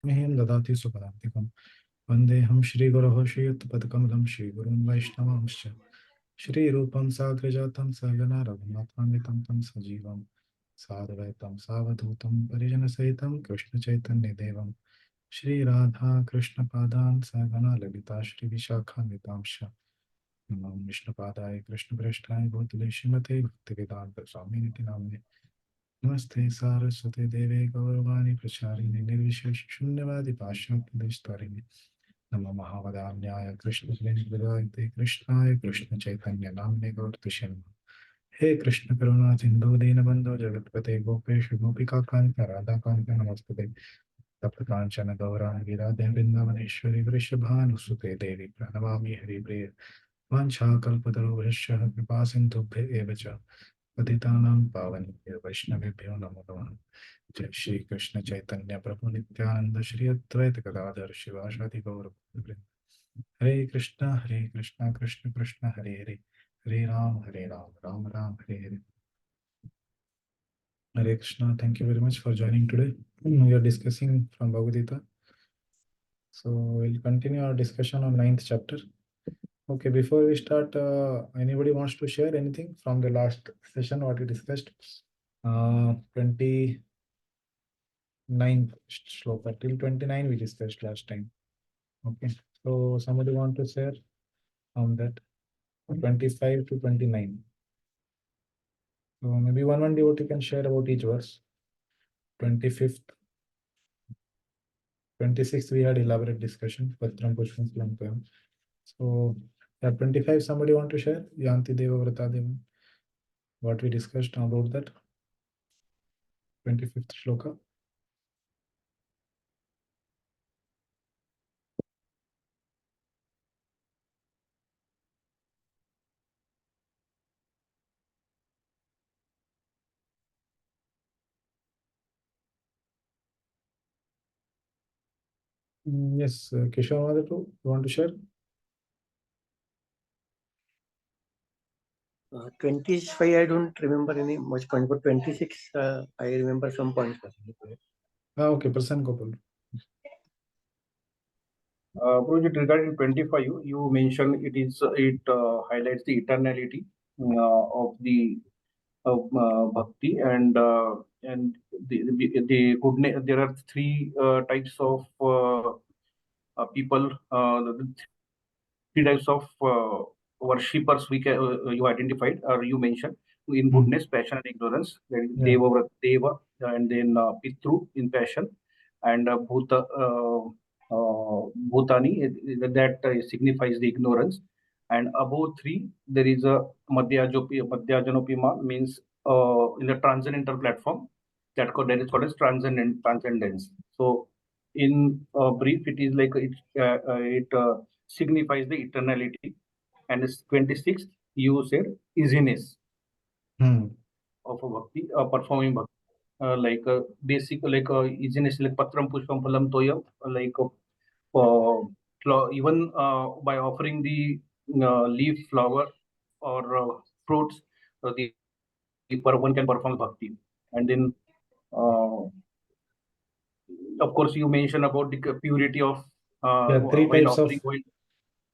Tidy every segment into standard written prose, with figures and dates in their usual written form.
मह्यं ददाति सुपदान्तिकं वन्देऽहं श्रीगुरोः श्रीयुक्तपदकमलं श्रीगुरुं वैष्णवांश्च श्रीरूपं साग्रजातं सहगना रघुनाथान्वितं तं सजीवं साद्वैतं सावधूतं परिजनसहितं कृष्णचैतन्यदेवं श्रीराधा कृष्णपादान् सहगना ललिता श्रीविशाखान्वितांश्च नमो विष्णुपादाय कृष्णप्रेष्ठाय भूतले श्रीमते भक्तिवेदान्त स्वामिनिति नाम्ने नमस्ते सारस्वते देवे गौरवाणी प्रचारिणे निर्विशेष शून्यवादी पाश्चात्यदेशतारिणे नमो महावदान्याय कृष्णप्रेमप्रदायते कृष्णाय कृष्ण चैतन्य नाम्ने गौरतिषे हे कृष्ण करुणा सिंधु दीनबंधो जगत्पते गोपेश गोपिका कांत राधा कांत नमस्ते तप्त कांचन गौरांगी राधे वृंदावनेश्वरी वृषभानुसुते देवी प्रणमामि हरिप्रिय वाञ्छाकल्पतरुभ्यश्च कृपा सिन्धुभ्य एव च पतितानां पावनेभ्यो वैष्णवेभ्यो नमो नमः जय श्री कृष्ण चैतन्य प्रभु नित्यानंद श्री अद्वैत गदाधर शिवासादि गौरभक्तवृंद हरे Krishna Krishna Krishna Hare Hare Hare Ram Ram Ram Hare Hare Hare Krishna. Thank you very much for joining today. We are discussing from Bhagavad Gita. So we'll continue our discussion on 9th chapter. Okay, before we start, anybody wants to share anything from the last session what we discussed? 29th shloka till 29 we discussed last time. Okay, so somebody want to share on that 25 to 29. So maybe one devotee can share about each verse. 25th, 26th we had elaborate discussion. Patram Pushpam Salam. So 25 somebody want to share? Yanti Deva Vrata Deva. What we discussed about that 25th shloka. Yes, Kishore Madhav, you want to share? 25 I don't remember any much point, but 26 I remember some points. Okay, Prasanna Gopal. Project regarding 25, you mentioned it highlights the eternality of the bhakti and the goodness. There are three types of people. The three types of worshippers you identified or you mentioned in goodness, passion, and ignorance. That is Deva, and then Pitru in passion, and Bhutani that signifies the ignorance. And above three, there is a Madhyajanopima means in the transcendental platform that is called as transcendence. So in brief, it is like it signifies the eternality, and 26th you said easiness of a bhakti, performing bhakti, like basic like easiness, like patram pushpam phalam toyam, like even by offering the leaf, flower, or fruits, the one can perform bhakti. And then of course you mentioned about the purity of three while types of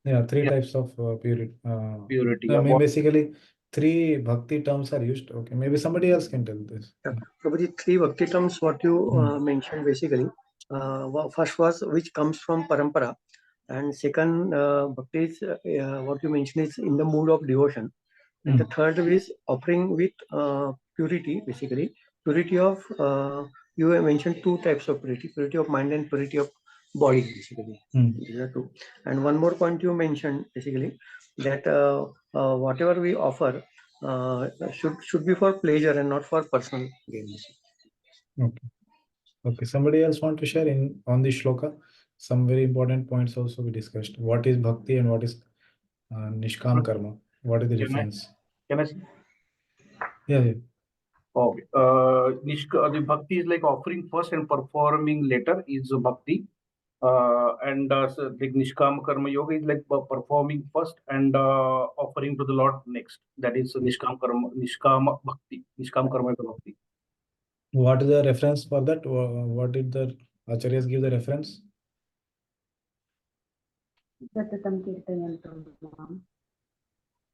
offering types of purity. Purity. I mean, basically, three bhakti terms are used. Okay, maybe somebody else can tell this. Prabhuji, three bhakti terms what you mentioned basically. First was which comes from parampara, and second bhakti is what you mentioned is in the mood of devotion, and the third is offering with purity, basically purity of you have mentioned two types of purity of mind and purity of body, basically. These are two. And one more point you mentioned basically that whatever we offer should be for pleasure and not for personal gain. Okay. Somebody else want to share on the shloka? Some very important points also we discussed. What is bhakti and what is nishkam karma? What is the difference? Can I see? Yeah. Okay. The bhakti is like offering first and performing later is bhakti. And like Nishkama Karma Yoga is like performing first and offering to the Lord next. That is Nishkama Bhakti, Nishkama Karma Yoga Bhakti. What is the reference for that? What is the Acharyas give the reference. Satatam kirtayantam mam.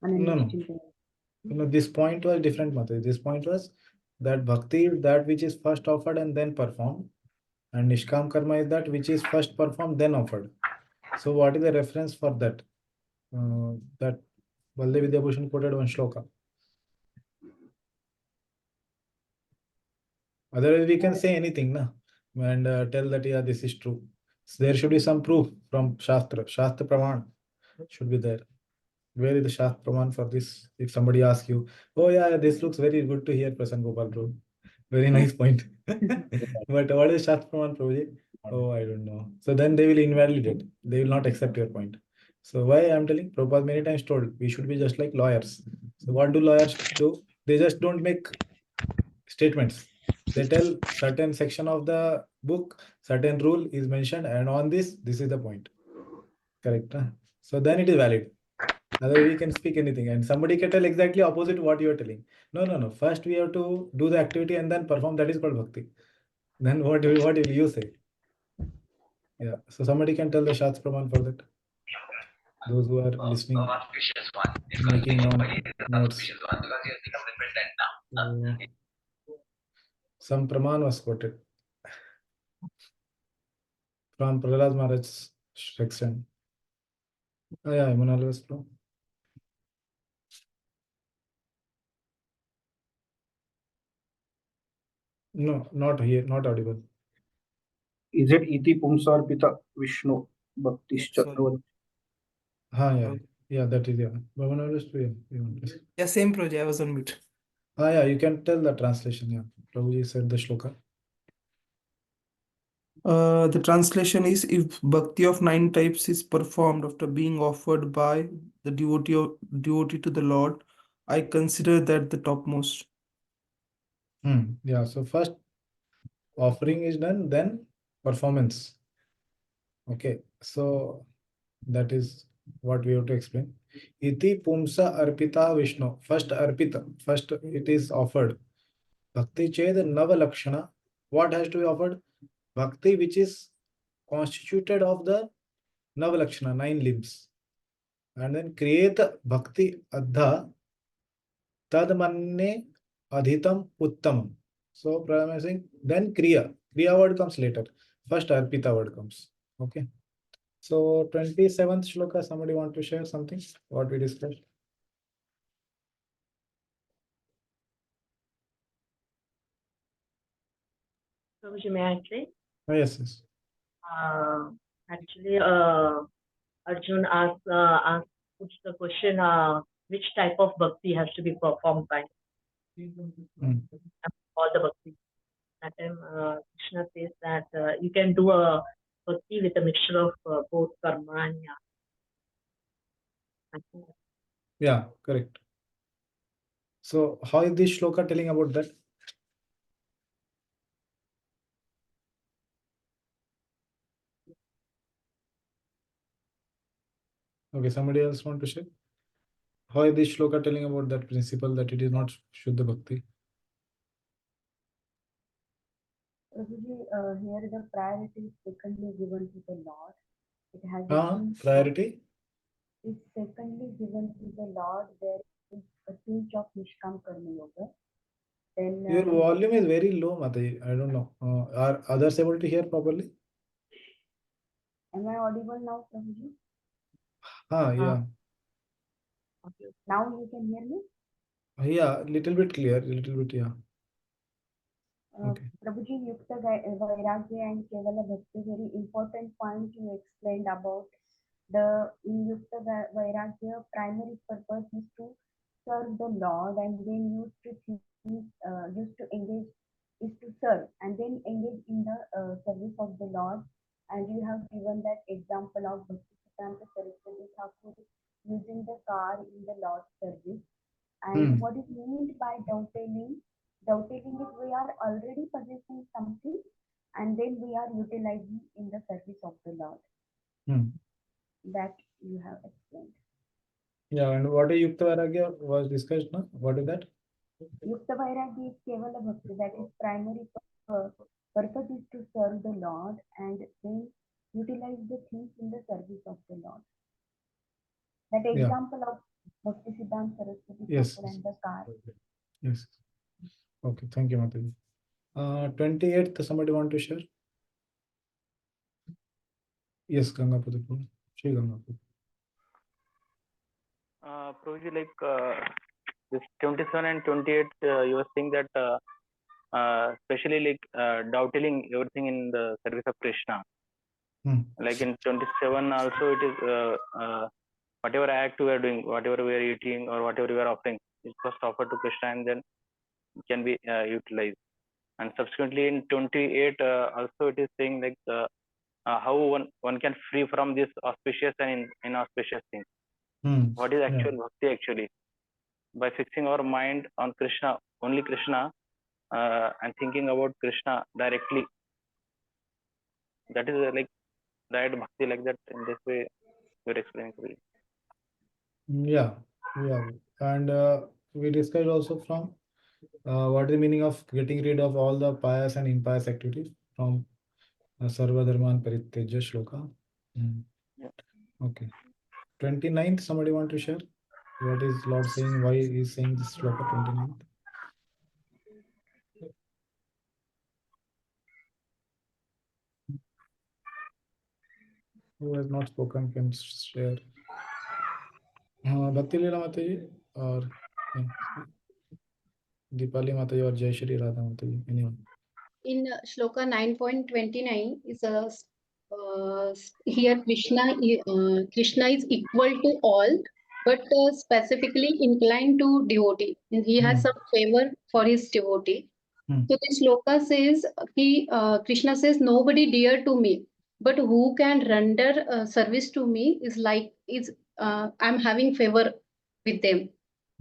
No. This point was different, Mataji. This point was that bhakti is that which is first offered and then performed, and Nishkam karma is that which is first performed then offered. So what is the reference for that? That Baldev Vidyabhushan quoted one shloka. Otherwise, we can say anything, na, and tell that yeah, this is true. So there should be some proof from Shastra. Shastra Praman should be there. Where is the Shastra Praman for this? If somebody asks you, oh yeah, this looks very good to hear, Prasan Gopal Prabhu. Very nice point. But what is Shastra Praman, Prabhuji? Oh, I don't know. So then they will invalidate. They will not accept your point. So why I'm telling, Prabhupada many times told, we should be just like lawyers. So what do lawyers do? They just don't make statements. They tell certain section of the book, certain rule is mentioned, and on this is the point. Correct? Huh? So then it is valid. Otherwise, we can speak anything, and somebody can tell exactly opposite what you are telling. No. First, we have to do the activity and then perform. That is called bhakti. Then what will you say? Yeah. So somebody can tell the Shastra Praman for that. Those who are listening, making notes. So, some Praman was quoted from Prahlad Maharaj's section. Oh, yeah, Emunalwas Pro. No, not here, not audible. Is it iti pumsarpita Vishnu bhaktischa? Yeah, that is, yeah. Bhavanalwas Pro, yeah. Yeah, same project. I was on mute. Yeah, you can tell the translation, yeah. Prabhuji said the shloka. The translation is, if bhakti of 9 types is performed after being offered by the devotee to the Lord, I consider that the topmost. Yeah, so first offering is done, then performance. Okay, so that is what we have to explain. Iti pumsa arpita Vishnu. First arpita, first it is offered. Bhakti ched nava lakshana. What has to be offered? Bhakti which is constituted of the nava lakshana, 9 limbs. And then create bhakti adha tad manne adhitam uttam. So Prabhupada is saying, then kriya. Kriya word comes later. First arpita word comes. Okay. So 27th shloka, somebody want to share something? What we discussed? Prabhuji, may I say? Oh, yes. Actually, Arjun puts the question, which type of bhakti has to be performed by all the bhakti. That time, Krishna says that you can do a bhakti with a mixture of both karma and jnana. Yeah, correct. So how is this shloka telling about that? Okay, somebody else want to share? How is this shloka telling about that principle that it is not Shuddha Bhakti? Here the priority is secondly given to the Lord. It has priority? Is secondly given to the Lord. There is a pinch of Nishkam Karma Yoga. Then Your volume is very low, Mataji. I don't know. Are others able to hear properly? Am I audible now, Prabhuji? Yeah. Now you can hear me? Yeah, little bit clear, little bit, yeah. Okay. Prabhuji, Yukta Vairagya and Kevala Bhakti, very important point you explained about in Yukta Vairagya, primary purpose is to serve the Lord, and then used to engage is to serve and then engage in the service of the Lord. And you have given that example of Bhakti Saraswati Thakur using the car in the Lord's service. And what is meant by dovetailing? Dovetailing is we are already possessing something and then we are utilizing in the service of the Lord. That you have explained. Yeah, and what is Yukta Vairagya was discussed, no? What is that? Yukta Vairagya is Kevala Bhakti, that is primary purpose is to serve the Lord and then utilize the things in the service of the Lord. That Yeah. example of Bhakti Siddhanta Saraswati Yes. Thakur and the car. Yes. Okay. Thank you, Mataji. 28th, somebody want to share? Yes, Gangapati. Shri Gangapati. Prabhuji, this 27 and 28, you were saying that especially doubting everything in the service of Krishna. Like in 27 also it is whatever act we are doing, whatever we are eating or whatever we are offering, is first offered to Krishna and then can be utilized. And subsequently in 28 also it is saying how one can free from this auspicious and inauspicious things. What is actual bhakti actually? By fixing our mind on Krishna, only Krishna, and thinking about Krishna directly. That is right bhakti, like that. In this way, you're explaining to me. Yeah. And we discussed also from what is the meaning of getting rid of all the pious and impious activities from Sarva Dharman Parityaja Shloka. Okay. 29th, somebody want to share? What is Lord saying? Why he is saying this Shloka 29th? Who has not spoken can share. Bhakti Leela Mataji or Deepali Mataji or Jai Shri Radha Mataji, anyone? In Shloka 9.29 is here Krishna is equal to all, but specifically inclined to devotee. And he has some favor for his devotee. So the shloka says, Krishna says, nobody dear to me, but who can render service to me I'm having favor with them.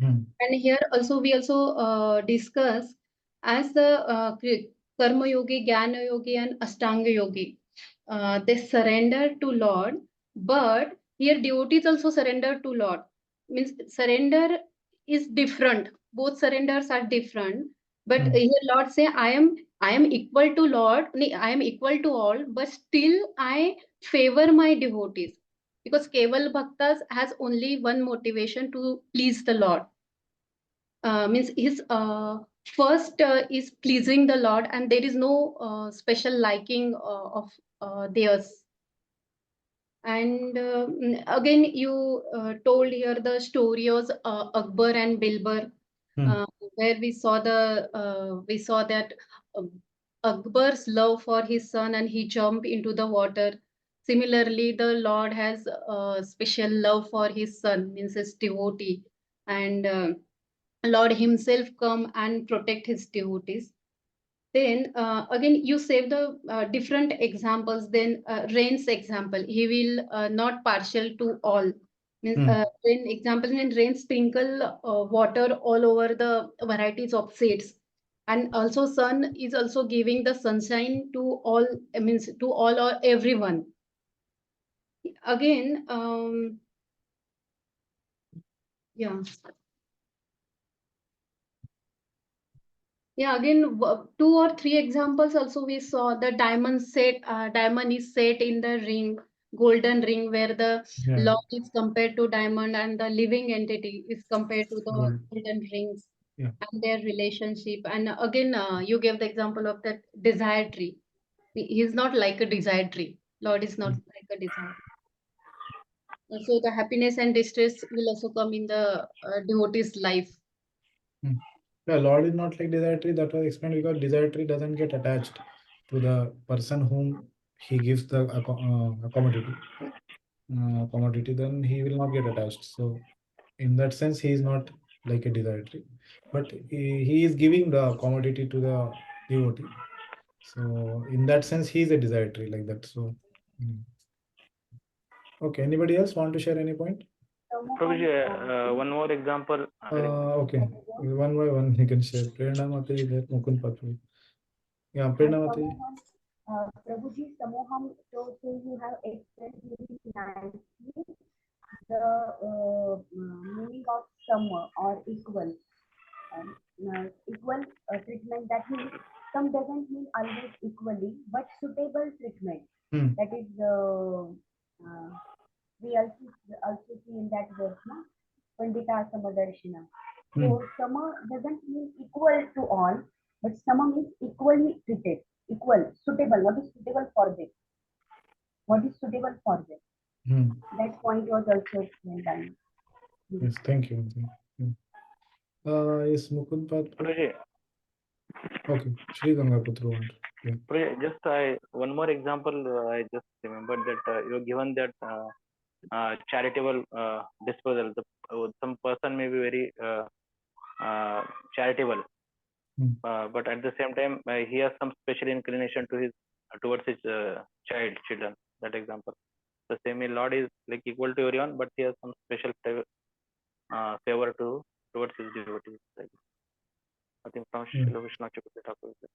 And here also we also discuss as the Karma Yogi, Jnana Yogi, and Ashtanga Yogi. They surrender to Lord, but here devotees also surrender to Lord. Means surrender is different. Both surrenders are different. But here Lord say, I am equal to Lord, I am equal to all, but still I favor my devotees. Because Keval Bhaktas has only one motivation to please the Lord. Means his first is pleasing the Lord, and there is no special liking of theirs. And again, you told here the story of Akbar and Bilbar, where we saw that Akbar's love for his son, and he jumped into the water. Similarly, the Lord has special love for his son, means his devotee, and Lord himself come and protect his devotees. Then again, you save the different examples. Then rain's example, he will not partial to all. Means rain example, and rain sprinkle water all over the varieties of seeds. And also sun is also giving the sunshine to all, means to all or everyone. Again, yeah. Yeah, again, 2 or 3 examples also we saw. The diamond is set in the ring, golden ring, where the Lord is compared to diamond and the living entity is compared to the golden rings and their relationship. And again, you gave the example of that desire tree. He is not like a desire tree. Lord is not like a desire. So the happiness and distress will also come in the devotee's life. Yeah, Lord is not like desire tree. That was explained because desire tree doesn't get attached to the person whom he gives the commodity, then he will not get attached. So in that sense, he is not like a desire tree, but he is giving the commodity to the devotee. So in that sense, he is a desire tree like that. So okay, anybody else want to share any point? Prabhuji, one more example. Okay, one by one you can share. Prerna Mataji there, Mukund Patru. Yeah, Prerna Mataji. Prabhuji, Samoham, so you have explained very nicely the meaning of summer or equal. Equal treatment, that means some doesn't mean always equal suitable treatment. Hmm. That is, we also see in that verse, na? Pandita Samadarshina. So Sama doesn't mean equal to all, but Sama means equally treated, equal, suitable. What is suitable for them? What is suitable for them? Hmm. That point was also explained by me. Yes, thank you. Is Mukund Patra? Prajay, Okay, Shri Gangaputra want. Yeah. Prajay, just one more example. I just remembered that you given that charitable disposal. Some person may be very charitable, but at the same time he has some special inclination to his towards his children. That example. The same Lord is like equal to everyone, but he has some special favor towards his devotees. Like, I think from Srila Vishnu Chakravarti.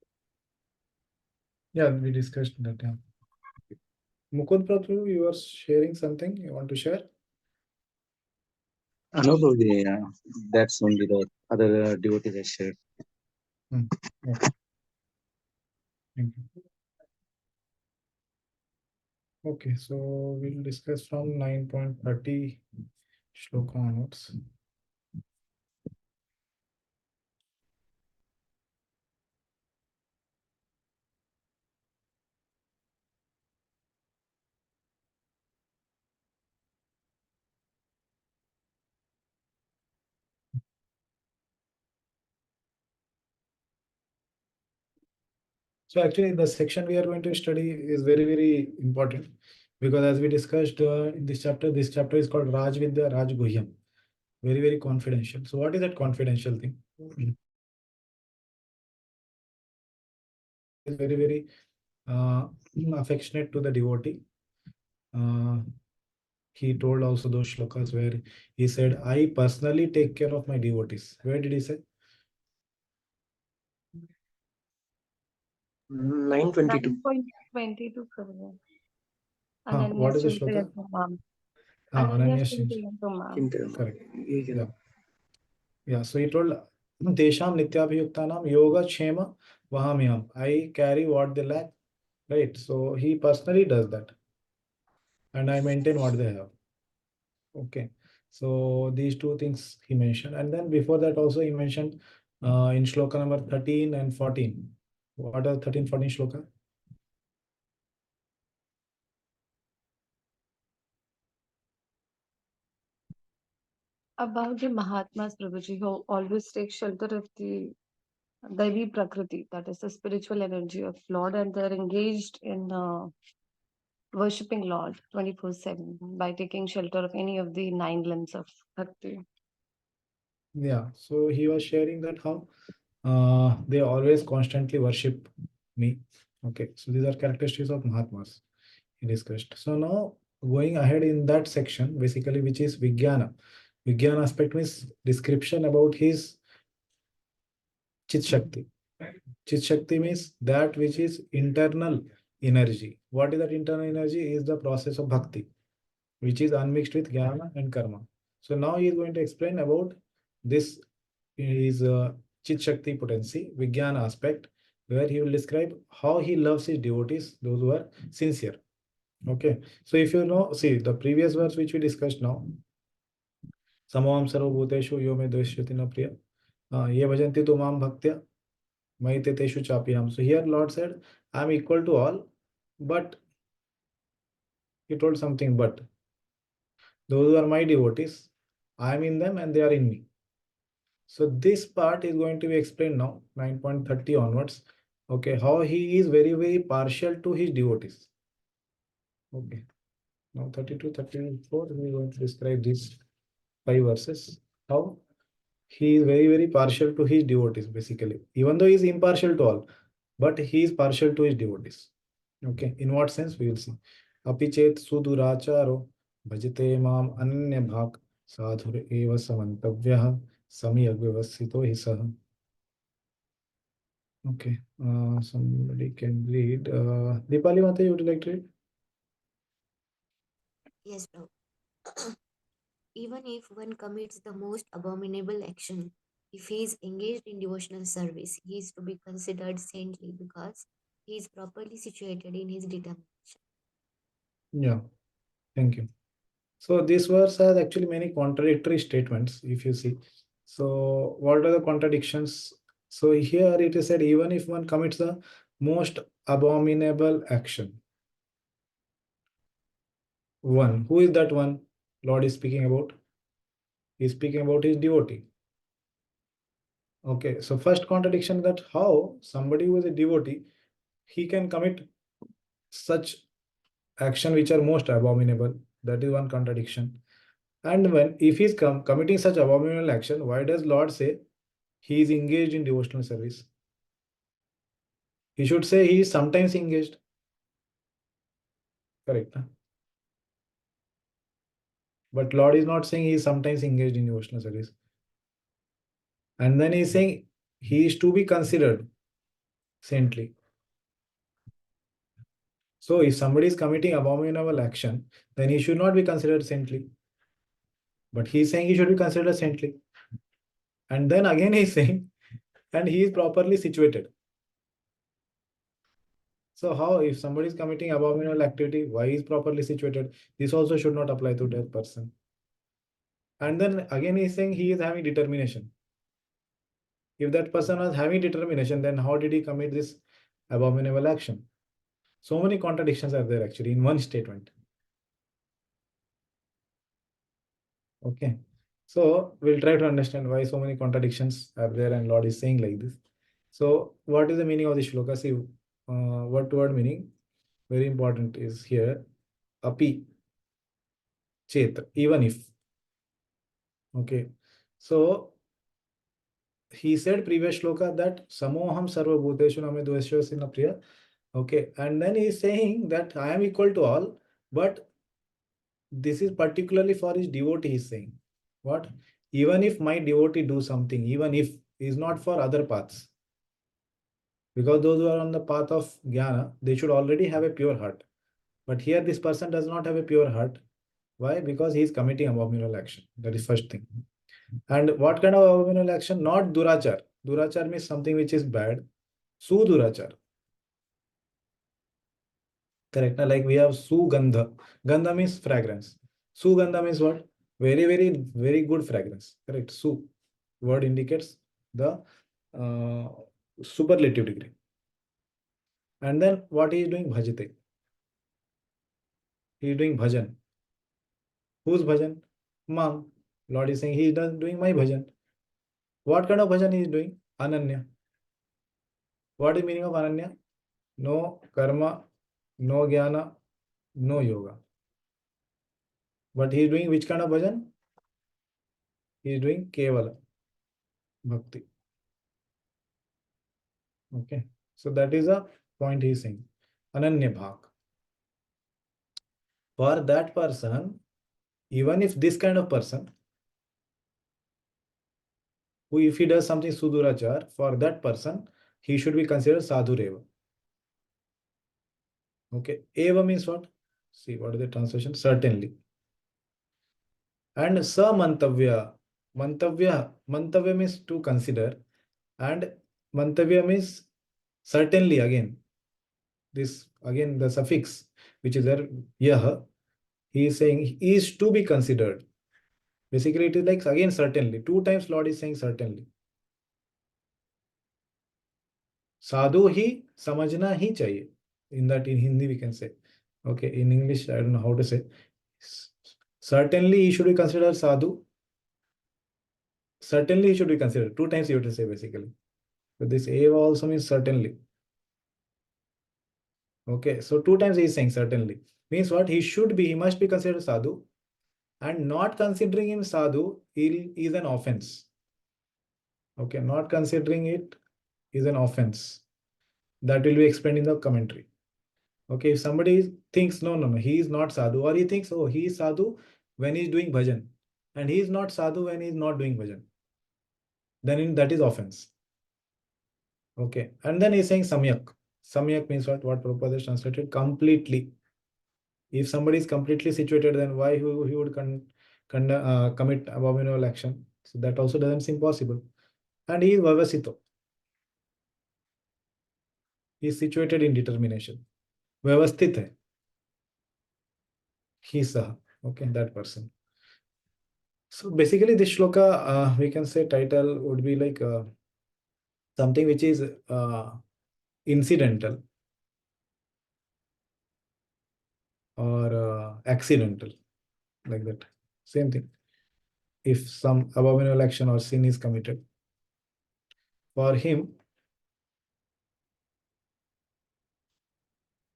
Yeah, we discussed that. Yeah. Mukund Patra, you are sharing something you want to share? No, Prabhuji, that's only the other devotees I shared. Okay. Thank you. Okay, so we'll discuss from 9.30 shloka onwards. So actually, the section we are going to study is very, very important because as we discussed in this chapter is called Raj Vidya Raj Guhyam. Very, very confidential. So what is that confidential thing? Is very, very affectionate to the devotee. He told also those shlokas where he said, I personally take care of my devotees. Where did he say? 922. 9.22. What is the shloka? Ananya Correct. Yeah. Yeah. So he told Tesham Nityabhiyuktanam Yoga Kshema Vahamyam. I carry what they lack. Right. So he personally does that. And I maintain what they have. Okay. So these two things he mentioned. And then before that also he mentioned in shloka number 13 and 14. What are 13, 14 shloka? About the Mahatmas, Prabhuji, who always take shelter of the Devi Prakriti, that is the spiritual energy of Lord, and they're engaged in worshipping Lord 24/7 by taking shelter of any of the 9 limbs of Bhakti. Yeah. So he was sharing that how they always constantly worship me. Okay. So these are characteristics of Mahatmas he discussed. So now going ahead in that section, basically, which is Vijnana. Vijnana aspect means description about his Chit Shakti. Chit Shakti means that which is internal energy. What is that internal energy? Is the process of bhakti, which is unmixed with jnana and karma. So now he is going to explain about this is Chit Shakti potency, Vijnana aspect, where he will describe how he loves his devotees, those who are sincere. Okay. So if you know, see the previous verse which we discussed now, Samoham sarvabhuteshu yo me dveshyati na priya. Ye bhajanti tu mam bhaktya. Maiteshu chapiham. So here Lord said, I am equal to all, but he told something, but those who are my devotees, I am in them and they are in me. So this part is going to be explained now, 9.30 onwards. Okay, how he is very, very partial to his devotees. Okay, now 32, 34, we are going to describe these 5 verses. How he is very, very partial to his devotees, basically. Even though he is impartial to all, but he is partial to his devotees. Okay, in what sense we will see. Apichet suduracharo bhajate mam ananya bhak sadhur eva samantavyah samyak vyavasito hi sah. Okay, somebody can read. Dipali Mata, you would like to read? Yes, bro. Even if one commits the most abominable action, if he is engaged in devotional service, he is to be considered saintly because he is properly situated in his determination. Yeah, thank you. So this verse has actually many contradictory statements, if you see. So what are the contradictions? So here it is said, even if one commits the most abominable action. One, who is that one Lord is speaking about? He is speaking about his devotee. Okay, so first contradiction, that how somebody who is a devotee, he can commit such action which are most abominable. That is one contradiction. And when if he's committing such abominable action, why does Lord say he is engaged in devotional service? He should say he is sometimes engaged. Correct. Huh? But Lord is not saying he is sometimes engaged in devotional service. And then he is saying he is to be considered saintly. So if somebody is committing abominable action, then he should not be considered saintly. But he is saying he should be considered saintly. And then again he is saying, and he is properly situated. So how, if somebody is committing abominable activity, why is properly situated? This also should not apply to that person. And then again he is saying he is having determination. If that person was having determination, then how did he commit this abominable action? So many contradictions are there actually in one statement. Okay. So we'll try to understand why so many contradictions are there and Lord is saying like this. So what is the meaning of this shloka? See, what word meaning? Very important is here. Api, chet, even if. Okay. So he said previous shloka that samoham sarva bhuteshu name dveshvasena priya. Okay. And then he is saying that I am equal to all, but this is particularly for his devotee, he is saying. What? Even if my devotee do something, even if is not for other paths. Because those who are on the path of jnana, they should already have a pure heart. But here this person does not have a pure heart. Why? Because he is committing abominable action. That is first thing. And what kind of abominable action? Not durachar. Durachar means something which is bad. Sudurachar. Correct. Now, like we have sugandha. Gandha means fragrance. Sugandha means what? Very, very, very good fragrance. Correct. Su. Word indicates the superlative degree. And then what he is doing? Bhajite. He is doing bhajan. Whose bhajan? Mam. Lord is saying he is doing my bhajan. What kind of bhajan he is doing? Ananya. What is the meaning of Ananya? No karma, no jnana, no yoga. But he is doing which kind of bhajan? He is doing kevala bhakti. Okay. So that is a point he is saying. Ananya bhak. For that person, even if this kind of person, who if he does something sudurachar, for that person, he should be considered sadhureva. Okay. Eva means what? See, what is the translation? Certainly. And samantavya. Mantavya means to consider. And mantavya means certainly again. This again the suffix which is there, yah. He is saying he is to be considered. Basically, it is like again certainly. Two times Lord is saying certainly. Sadhu hi samajhna hi chahiye. In that, in Hindi we can say. Okay, in English I don't know how to say. Certainly he should be considered sadhu. Certainly he should be considered. Two times you have to say basically. So this eva also means certainly. Okay, so two times he is saying certainly. Means what? He must be considered sadhu. And not considering him sadhu is an offense. Okay, not considering it is an offense. That will be explained in the commentary. Okay, if somebody thinks, no, he is not sadhu, or he thinks, oh, he is sadhu when he is doing bhajan, and he is not sadhu when he is not doing bhajan, then that is offense. Okay, and then he is saying samyak. Samyak means what? What Prabhupada has translated? Completely. If somebody is completely situated, then why he would commit abominable action? So that also doesn't seem possible. And he is vavasito. he is situated in determination. Vyavasthit hai. He saha. Okay, that person. So basically, this shloka, we can say title would be like something which is incidental or accidental, like that. Same thing. If some abominable action or sin is committed, for him,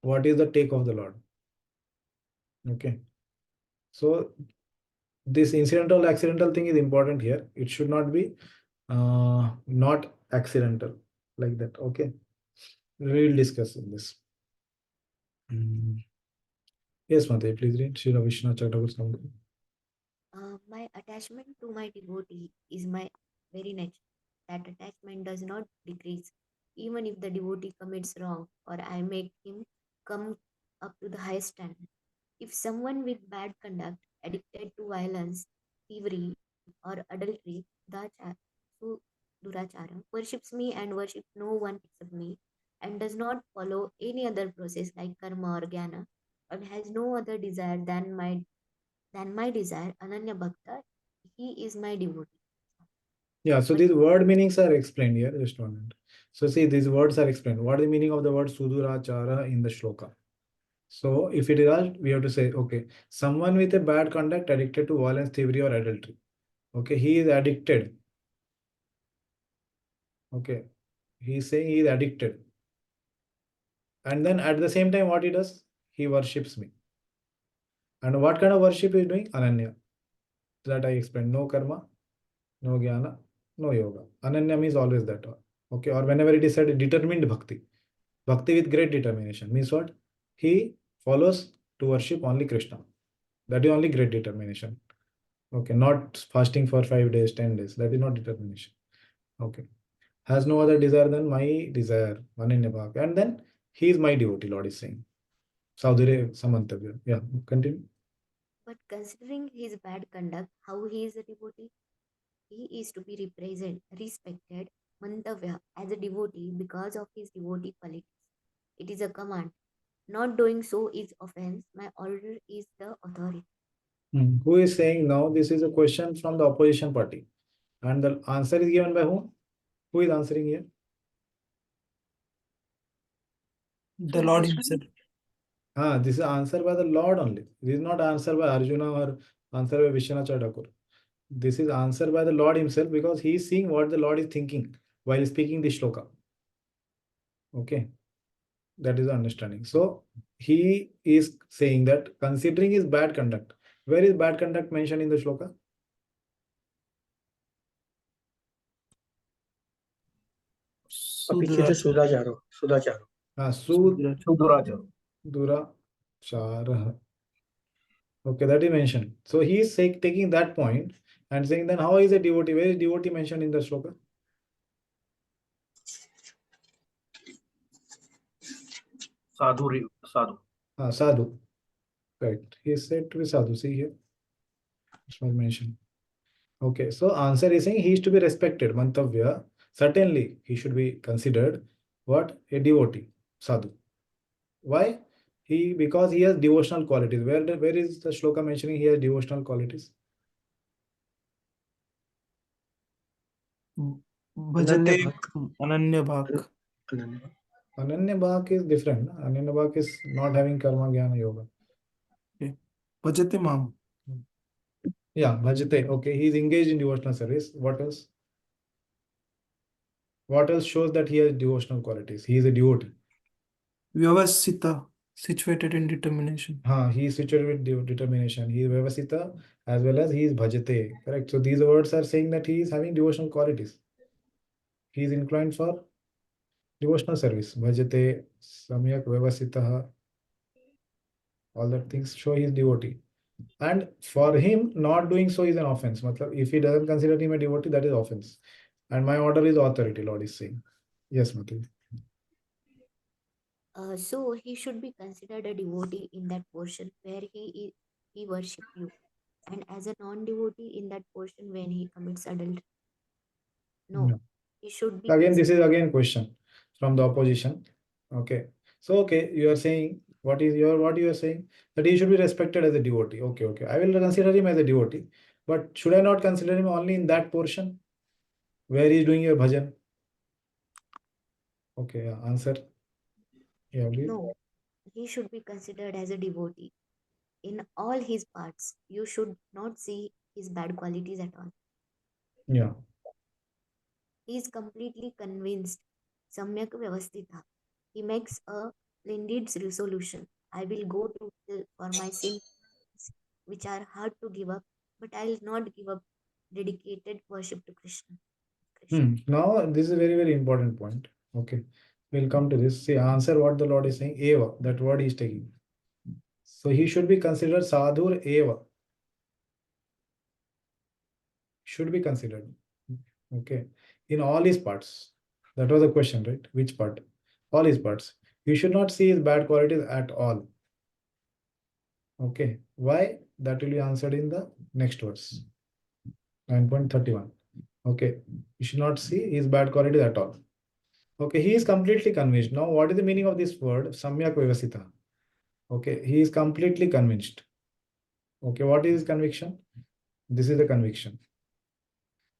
what is the take of the Lord? Okay. So this incidental accidental thing is important here. It should not be not accidental, like that. Okay. We will discuss in this. Yes, Mate, please read. Srila Vishnu Chakravarti. My attachment to my devotee is my very nature. That attachment does not decrease, even if the devotee commits wrong or I make him come up to the highest standard. If someone with bad conduct, addicted to violence, thievery, or adultery, so durachara, worships me and worships no one except me, and does not follow any other process like karma or jnana, and has no other desire than my desire, Ananya Bhakta, he is my devotee. Yeah, so these word meanings are explained here. Just one minute. So see, these words are explained. What is the meaning of the word sudurachara in the shloka? So if it is asked, we have to say, okay, someone with a bad conduct addicted to violence, thievery, or adultery. Okay, he is addicted. Okay, he is saying he is addicted. And then at the same time, what he does? He worships me. And what kind of worship he is doing? Ananya. That I explained. No karma, no jnana, no yoga. Ananya means always that one. Okay, or whenever it is said determined bhakti. Bhakti with great determination means what? He follows to worship only Krishna. That is only great determination. Okay, not fasting for 5 days, 10 days. That is not determination. Okay. Has no other desire than my desire, Ananya Bhak. And then he is my devotee, Lord is saying. Saudhire Samantavya. Yeah, continue. But considering his bad conduct, how he is a devotee, he is to be respected, mantavya, as a devotee because of his devotee qualities. It is a command. Not doing so is offense. My order is the authority. Who is saying now? This is a question from the opposition party. And the answer is given by whom? Who is answering here? The Lord Himself. This is answered by the Lord only. This is not answered by Arjuna or answered by Vishwanath Thakur. This is answered by the Lord himself because he is seeing what the Lord is thinking while speaking this shloka. Okay, that is the understanding. So he is saying that considering his bad conduct, where is bad conduct mentioned in the shloka? Sudacharo. Sudurachara. Okay, that is mentioned. So he is taking that point and saying then how is a devotee? Where is devotee mentioned in the shloka? Sadhu. Sadhu. Right. He is said to be sadhu. See here. This was mentioned. Okay, so answer is saying he is to be respected. Mantavya. Certainly, he should be considered what? A devotee. Sadhu. Why? Because he has devotional qualities. Where is the shloka mentioning he has devotional qualities? Bhajate Ananya Bhak. Ananya Bhak is different. Ananya Bhak is not having karma, jnana, yoga. Okay. Bhajate Mam. Yeah, bhajate. Okay, he is engaged in devotional service. What else? What else shows that he has devotional qualities? He is a devotee. Vyavasita, situated in determination. He is situated with determination. He is Vyavasita as well as he is Bhajate. Correct. So these words are saying that he is having devotional qualities. He is inclined for devotional service. Bhajate, Samyak, Vyavasita. All that things show he is devotee. And for him, not doing so is an offense. If he doesn't consider him a devotee, that is offense. And my order is authority, Lord is saying. Yes, Mati. So he should be considered a devotee in that portion where he worship you, and as a non-devotee in that portion when he commits adultery. No, he should be. Again, this is again question from the opposition. Okay. So, okay, you are saying, what you are saying? That he should be respected as a devotee. Okay, okay. I will consider him as a devotee. But should I not consider him only in that portion where he is doing your bhajan? Okay, yeah, answer. Yeah, please. No, he should be considered as a devotee. In all his parts, you should not see his bad qualities at all. Yeah. He is completely convinced. Samyak Vyavastita. He makes a splendid resolution. I will go to hell for my sins, which are hard to give up, but I will not give up dedicated worship to Krishna. Now, this is a very, very important point. Okay. We'll come to this. See, answer what the Lord is saying. Eva, that word he is taking. So he should be considered sadhur eva. Should be considered. Okay. In all his parts. That was the question, right? Which part? All his parts. You should not see his bad qualities at all. Okay. Why? That will be answered in the next verse. 9.31. Okay. You should not see his bad qualities at all. Okay. He is completely convinced. Now, what is the meaning of this word? Samyak Vyavasita. Okay. He is completely convinced. Okay. What is his conviction? This is the conviction.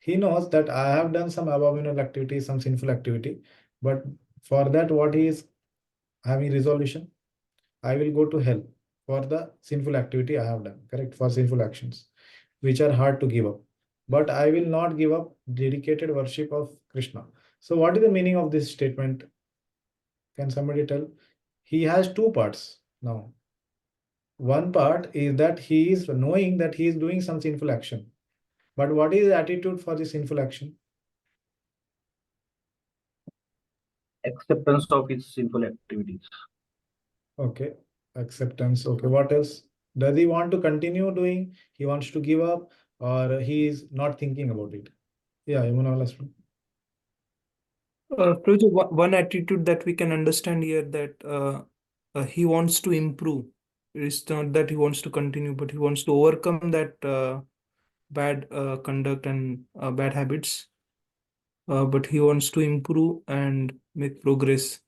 He knows that I have done some abominable activity, some sinful activity, but for that, what he is having resolution? I will go to hell for the sinful activity I have done, correct? For sinful actions, which are hard to give up. But I will not give up dedicated worship of Krishna. So, what is the meaning of this statement? Can somebody tell? He has two parts now. One part is that he is knowing that he is doing some sinful action. But what is his attitude for the sinful action? Acceptance of his sinful activities. Okay, acceptance. Okay, what else? Does he want to continue doing? He wants to give up, or he is not thinking about it? Yeah, Yamuna last one. Prabhuji, one attitude that we can understand here that he wants to improve. It's not that he wants to continue, but he wants to overcome that bad conduct and bad habits. But he wants to improve and make progress.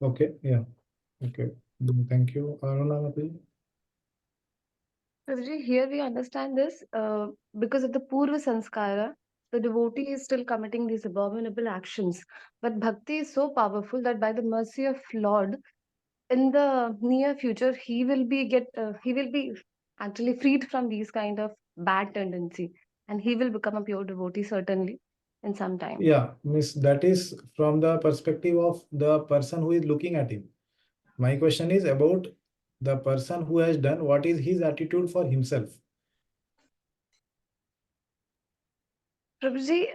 Okay, yeah. Okay, thank you. Aruna, please. Prabhuji, here we understand this because of the Purva Sanskara, the devotee is still committing these abominable actions. But bhakti is so powerful that by the mercy of Lord, in the near future, he will be actually freed from these kind of bad tendency, and he will become a pure devotee certainly in some time. Yeah, miss, that is from the perspective of the person who is looking at him. My question is about the person who has done, what is his attitude for himself? Prabhuji,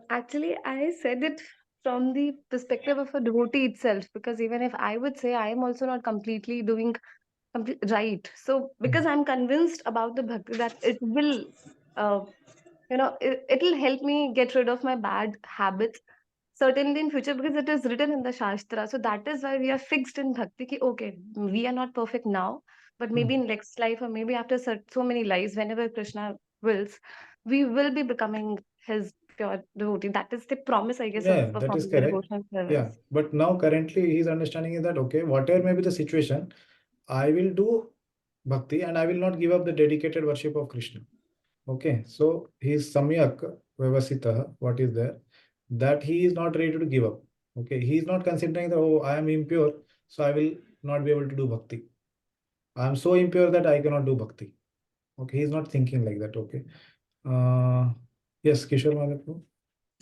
actually, I said it from the perspective of a devotee itself, because even if I would say I am also not completely doing right. So, because I'm convinced about the bhakti that it will, it'll help me get rid of my bad habits, certainly in future, because it is written in the Shastra. So that is why we are fixed in bhakti. Ki, okay, we are not perfect now, but maybe in next life or maybe after so many lives, whenever Krishna wills, we will be becoming his pure devotee. That is the promise, I guess, Yeah, of that is performing the correct. devotional service. Yeah, but now currently his understanding is that, okay, whatever may be the situation, I will do bhakti and I will not give up the dedicated worship of Krishna. Okay, so his samyak vyavasita, what is there, that he is not ready to give up. Okay, he is not considering that, oh, I am impure, so I will not be able to do bhakti. I am so impure that I cannot do bhakti. Okay, he is not thinking like that. Okay. Yes, Kishore Madhav.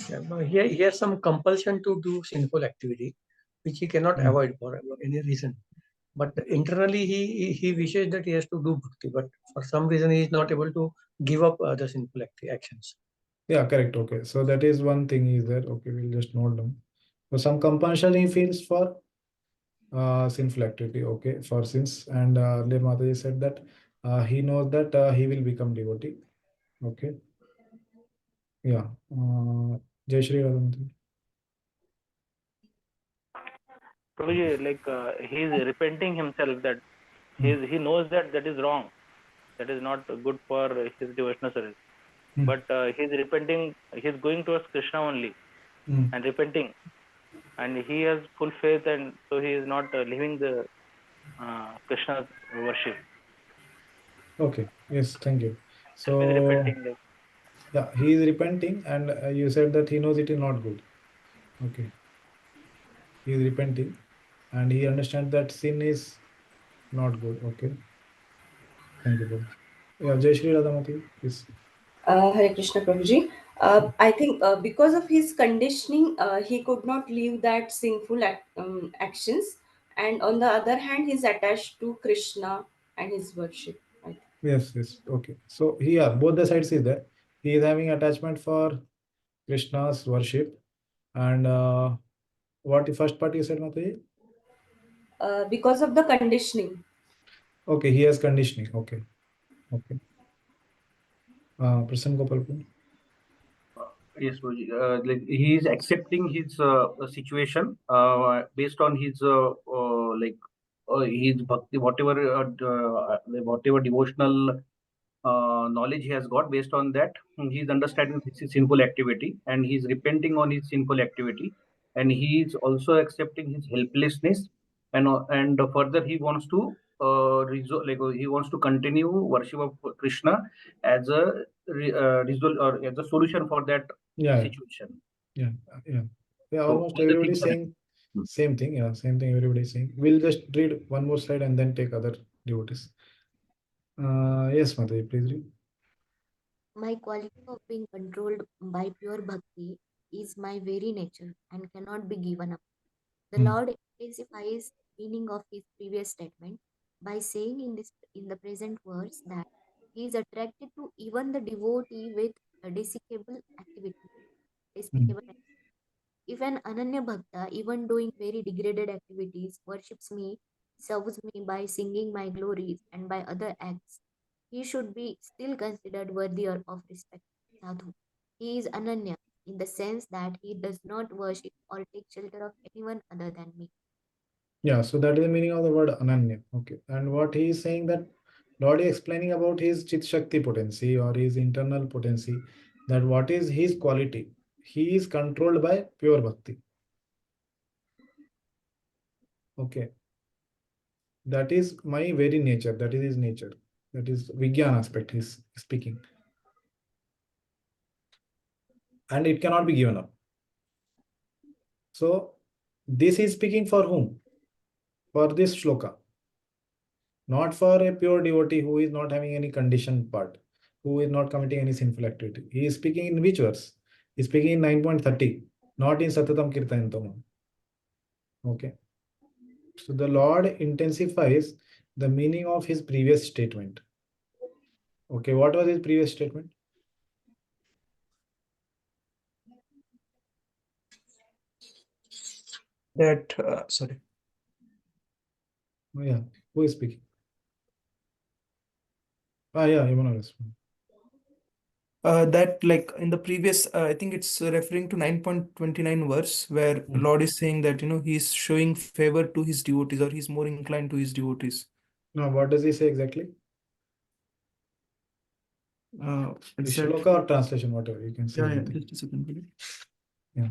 Yeah, but he has some compulsion to do sinful activity, which he cannot avoid for any reason. But internally, he wishes that he has to do bhakti, but for some reason, he is not able to give up the sinful actions. Yeah, correct. Okay, so that is one thing is there. Okay, we'll just note down. So some compulsion he feels for sinful activity. Okay, for sins, and earlier Mataji said that he knows that he will become devotee. Okay. Yeah. Jai Shri Radha. Prabhuji, he is repenting himself that he knows that that is wrong, that is not good for his devotional service. But he is repenting, he is going towards Krishna only and repenting. and he has full faith, and so he is not leaving the Krishna's worship. Okay. Yes. Thank you. Self is So repenting, like yeah, he is repenting, and you said that he knows it is not good. Okay. He is repenting, and he understands that sin is not good. Okay. Thank you, Prabhu. Yeah, Jai Shri Radhamati, please. Hare Krishna Prabhuji. I think because of his conditioning, he could not leave that sinful actions. And on the other hand, he's attached to Krishna and his worship. I think. Yes, yes. Okay. So here, both the sides is there. He is having attachment for Krishna's worship. And what the first part you said, Mataji? Because of the conditioning. Okay, he has conditioning. Okay. Okay. Prasanna Gopal. Yes, Guruji. Like he is accepting his situation based on his his bhakti, whatever devotional knowledge he has got. Based on that, he's understanding this is sinful activity, and he's repenting on his sinful activity, and he is also accepting his helplessness, and further he wants to he wants to continue worship of Krishna as a result or as a solution for that situation. Yeah. So Almost all the everybody things are saying same thing. Yeah, same thing everybody saying. We'll just read one more slide and then take other devotees. Yes, Mataji, please read. My quality of being controlled by pure bhakti is my very nature and cannot be given up. The Lord intensifies meaning of his previous statement by saying in the present verse that he is attracted to even the devotee with a despicable activity. If an Ananya Bhakta, even doing very degraded activities, worships me, serves me by singing my glories and by other acts, he should be still considered worthy of respect. Sadhu. He is Ananya in the sense that he does not worship or take shelter of anyone other than me. Yeah, so that is the meaning of the word Ananya. Okay. And what he is saying that Lord is explaining about his Chit Shakti potency or his internal potency, that what is his quality. He is controlled by pure bhakti. Okay. That is my very nature. That is his nature. That is Vigyan aspect he's speaking. And it cannot be given up. So this is speaking for whom? For this shloka. Not for a pure devotee who is not having any conditioned part, who is not committing any sinful activity. He is speaking in which verse? He is speaking in 9.30, not in Satatam Kirtantam. Okay. So the Lord intensifies the meaning of his previous statement. Okay, what was his previous statement? That, sorry. Oh, yeah, who is speaking? Yeah, Yamuna respond. That like in the previous, I think it's referring to 9.29 verse where Lord is saying that, he's showing favor to his devotees or he's more inclined to his devotees. Now, what does he say exactly? Shloka or translation, whatever, you can say anything. Just a second. Yeah.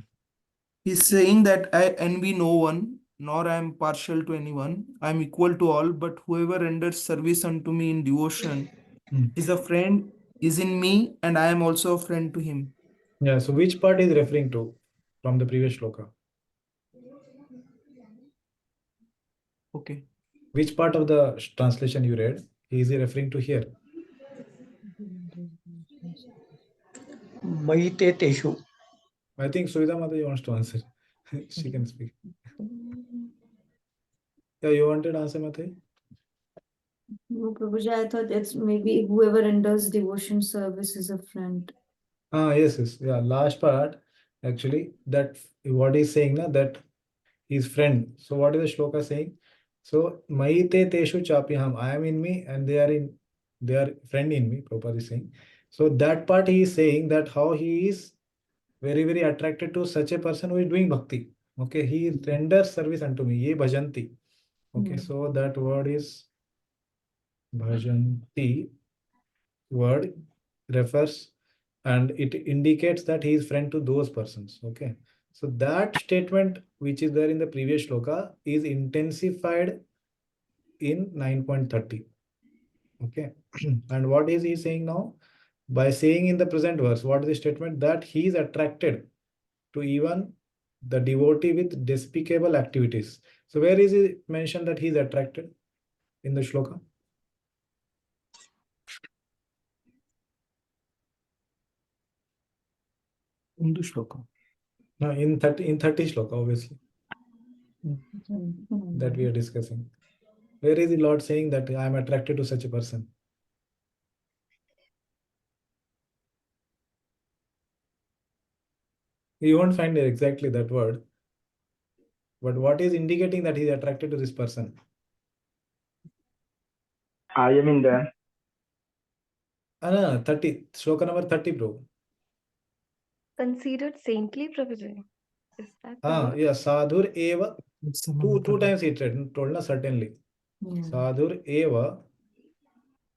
He's saying that I envy no one, nor I am partial to anyone. I am equal to all, but whoever renders service unto me in devotion is a friend, is in me, and I am also a friend to him. Yeah, so which part is referring to from the previous shloka? Okay. Which part of the translation you read is he referring to here? Maite Teshu. I think Suvidha Mataji wants to answer. She can speak. Yeah, you wanted to answer, Mataji? No, Prabhuji, I thought it's maybe whoever renders devotion service is a friend. Yes. Yeah, last part, actually, that what he's saying, na, that his friend. So what is the shloka saying? So, Maite Teshu Chapiham, I am in me and they are friend in me, Prabhupada is saying. So that part he is saying that how he is very, very attracted to such a person who is doing bhakti. Okay, he renders service unto me. Ye bhajanti. Okay, so that word is bhajanti. Word refers and it indicates that he is friend to those persons. Okay, So that statement which is there in the previous shloka is intensified in 9.30. Okay. And what is he saying now? By saying in the present verse, what is the statement? That he is attracted to even the devotee with despicable activities. So where is it mentioned that he is attracted in the shloka? In the shloka. No, in 30 shloka, obviously, that we are discussing. Where is the Lord saying that I am attracted to such a person? You won't find exactly that word. But what is indicating that he is attracted to this person? I am in there. No, 30. Shloka number 30, bro. Considered saintly, Prabhuji. Is that the word? Yeah, sadhur eva. Two times he told, na, certainly. Sadhur eva,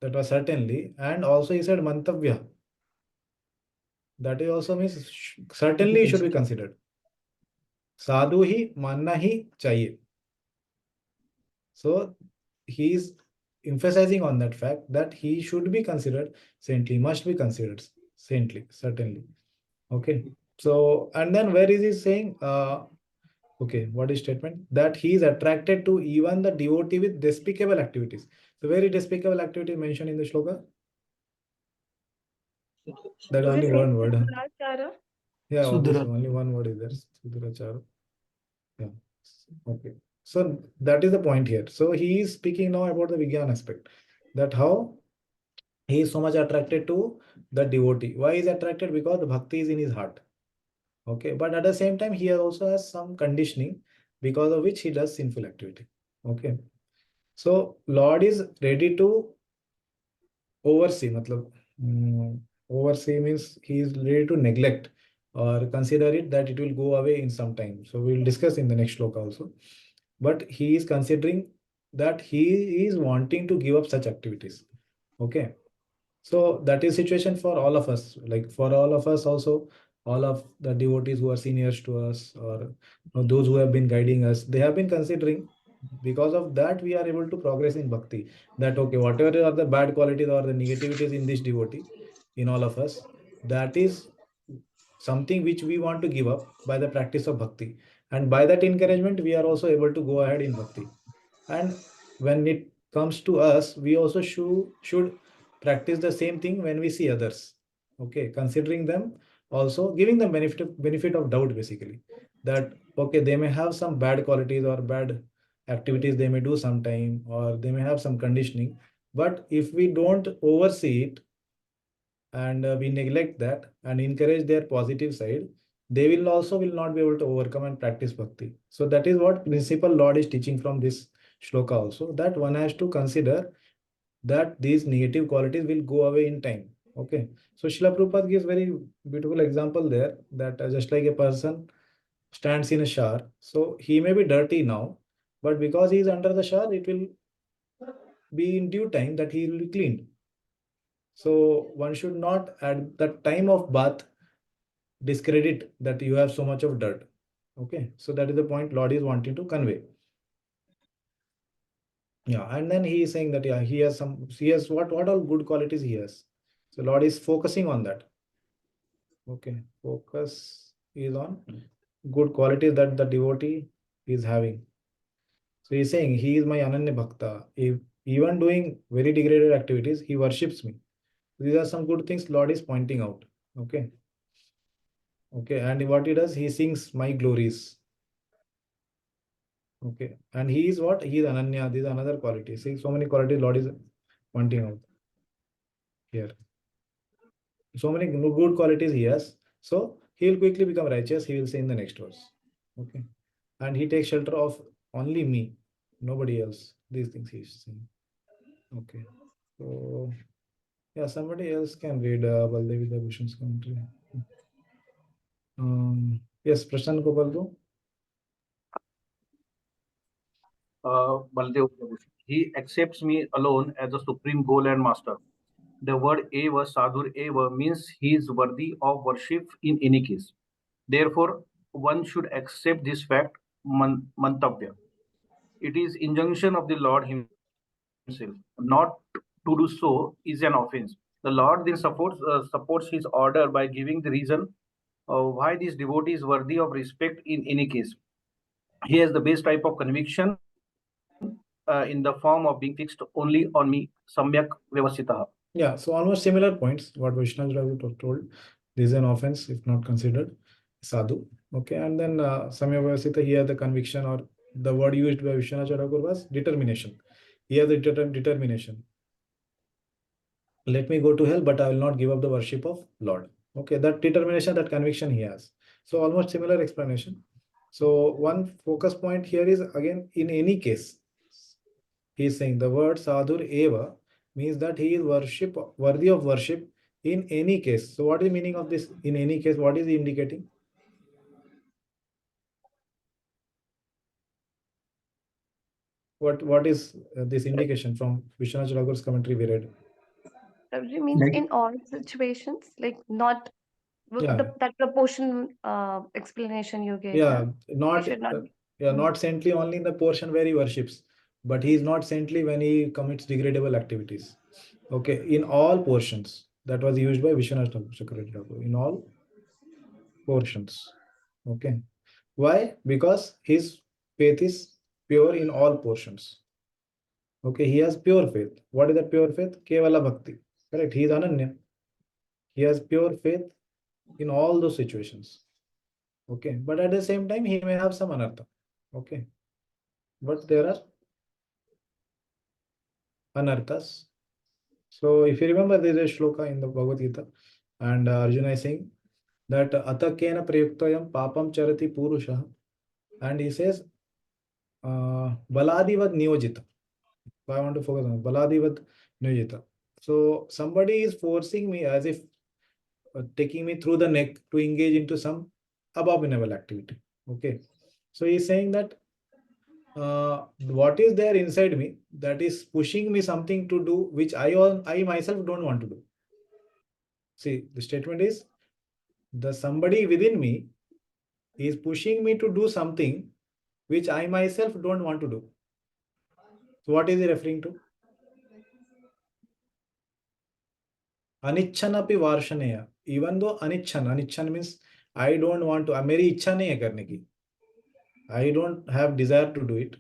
that was certainly. And also he said mantavya. That is also means certainly should be considered. Sadhu hi manna hi chahiye. So he is emphasizing on that fact that he should be considered saintly, must be considered saintly, certainly. Okay. So, and then where is he saying, okay, what is statement? That he is attracted to even the devotee with despicable activities. So very despicable activity mentioned in the shloka? That Is only it one word. Sudurachara? Yeah, obviously Sudra. only one word is there. Sudurachara. Yeah. Okay. So that is the point here. So he is speaking now about the Vigyan aspect. That how he is so much attracted to the devotee. Why is attracted? Because the bhakti is in his heart. Okay. But at the same time, he also has some conditioning because of which he does sinful activity. Okay. So Lord is ready to oversee. Oversee means he is ready to neglect or consider it that it will go away in some time. So we will discuss in the next shloka also. But he is considering that he is wanting to give up such activities. Okay. So that is situation for all of us. Like for all of us also, all of the devotees who are seniors to us or those who have been guiding us, they have been considering, because of that we are able to progress in bhakti. That okay, whatever are the bad qualities or the negativities in this devotee, in all of us, that is something which we want to give up by the practice of bhakti. And by that encouragement, we are also able to go ahead in bhakti. And when it comes to us, we also should practice the same thing when we see others. Okay, considering them, also giving them benefit of doubt, basically. That okay, they may have some bad qualities or bad activities they may do sometime, or they may have some conditioning. But if we don't oversee it and we neglect that and encourage their positive side, they will not be able to overcome and practice bhakti. So that is what principle Lord is teaching from this shloka also, that one has to consider that these negative qualities will go away in time. Okay. So Srila Prabhupada gives very beautiful example there, that just like a person stands in a shower, so he may be dirty now, but because he is under the shower, it will be in due time that he will be cleaned. So one should not at the time of bath discredit that you have so much of dirt. Okay, so that is the point Lord is wanting to convey. Yeah, and then he is saying that yeah, he has what all good qualities he has. So Lord is focusing on that. Okay, focus is on good qualities that the devotee is having. So he's saying he is my Ananya Bhakta. If even doing very degraded activities, he worships me. These are some good things Lord is pointing out. Okay. Okay, and what he does, he sings my glories. Okay, and he is what? He is Ananya. This is another quality. See, so many qualities Lord is pointing out here. So many good qualities he has. So he will quickly become righteous. He will say in the next verse. Okay, and he takes shelter of only me, nobody else. These things he is saying. Okay, so yeah, somebody else can read Baldev Bhushan's commentary. Yes, Prashant Gopal. Baldev, he accepts me alone as the supreme goal and master. The word eva, sadhur eva, means he is worthy of worship in any case. Therefore, one should accept this fact, mantavya. It is injunction of the Lord himself. Not to do so is an offense. The Lord then supports his order by giving the reason why this devotee is worthy of respect in any case. He has the base type of conviction in the form of being fixed only on me, samyak vyavasitah. Yeah, so almost similar points what Vaishnav told. This is an offense if not considered sadhu. Okay, and then Samya Vyavasita, he had the conviction, or the word used by Vishwanath Thakur was determination. He has the determination. Let me go to hell, but I will not give up the worship of Lord. Okay, that determination, that conviction he has. So almost similar explanation. So one focus point here is, again, in any case, he is saying the word sadhur eva means that he is worthy of worship in any case. So what is the meaning of this in any case? What is he indicating? What is this indication from Vishwanath Thakur's commentary we read? Prabhuji means in all situations, like not Yeah. that proportion explanation you gave. Yeah, Not, not saintly only in the portion where he worships, but he is not saintly when he commits degradable activities. Okay, in all portions. That was used by Vishwanath Thakur, in all portions. Okay. Why? Because his faith is pure in all portions. Okay, he has pure faith. What is that pure faith? Kevala Bhakti. Correct. He is Ananya. He has pure faith in all those situations. Okay, but at the same time, he may have some anartha. Okay, but there are anarthas. So if you remember, there is a shloka in the Bhagavad Gita, and Arjuna is saying that atakena prayuktayam papam charati purusha, and he says baladivad niyojita. So I want to focus on baladivad niyojita. So somebody is forcing me, as if taking me through the neck to engage into some abominable activity. Okay, so he's saying that what is there inside me that is pushing me something to do which I myself don't want to do. See, the statement is the somebody within me is pushing me to do something which I myself don't want to do. So what is he referring to? Anichanapi varshaneya. Even though anichan means I don't want to, मेरी इच्छा नहीं है करने की. I don't have desire to do it.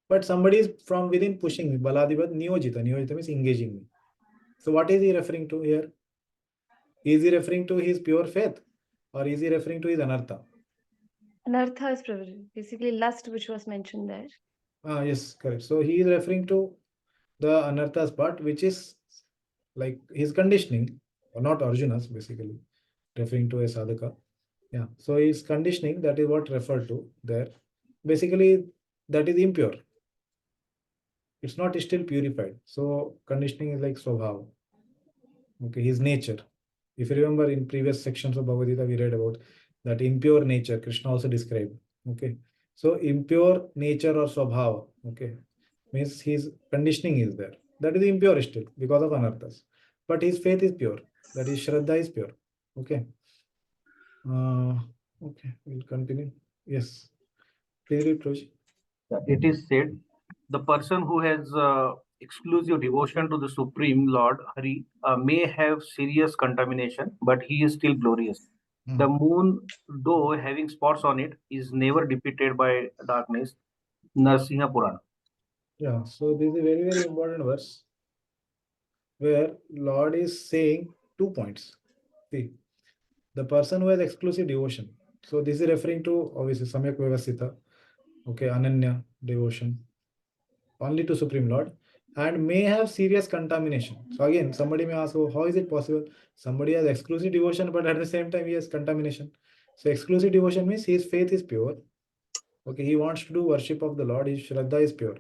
But somebody is from within pushing me. Baladivat niyojita. Niyojita means engaging me. So what is he referring to here? Is he referring to his pure faith, or is he referring to his anartha? Anartha is basically lust, which was mentioned there. Yes, correct. So he is referring to the anartha's part, which is like his conditioning, or not Arjuna's, basically referring to a sadhaka. Yeah. So his conditioning, that is what referred to there. Basically, that is impure. It's not still purified. So conditioning is like swabhava. Okay, his nature. If you remember in previous sections of Bhagavad Gita, we read about that impure nature, Krishna also described. Okay, so impure nature or swabhava, okay, means his conditioning is there. That is impure still because of anarthas. But his faith is pure. That is Shraddha is pure. Okay. Okay, we'll continue. Yes. Please read, Prabhuji. It is said, the person who has exclusive devotion to the Supreme Lord Hari may have serious contamination, but he is still glorious. The moon, though having spots on it, is never depicted by darkness. Narsimha Purana. Yeah, so this is a very, very important verse where Lord is saying 2 points. See, the person who has exclusive devotion. So this is referring to obviously Samyak Vyavasita, okay, Ananya devotion, only to Supreme Lord, and may have serious contamination. So again, somebody may ask, oh, how is it possible? Somebody has exclusive devotion, but at the same time he has contamination. So exclusive devotion means his faith is pure. Okay, he wants to do worship of the Lord. His Shraddha is pure.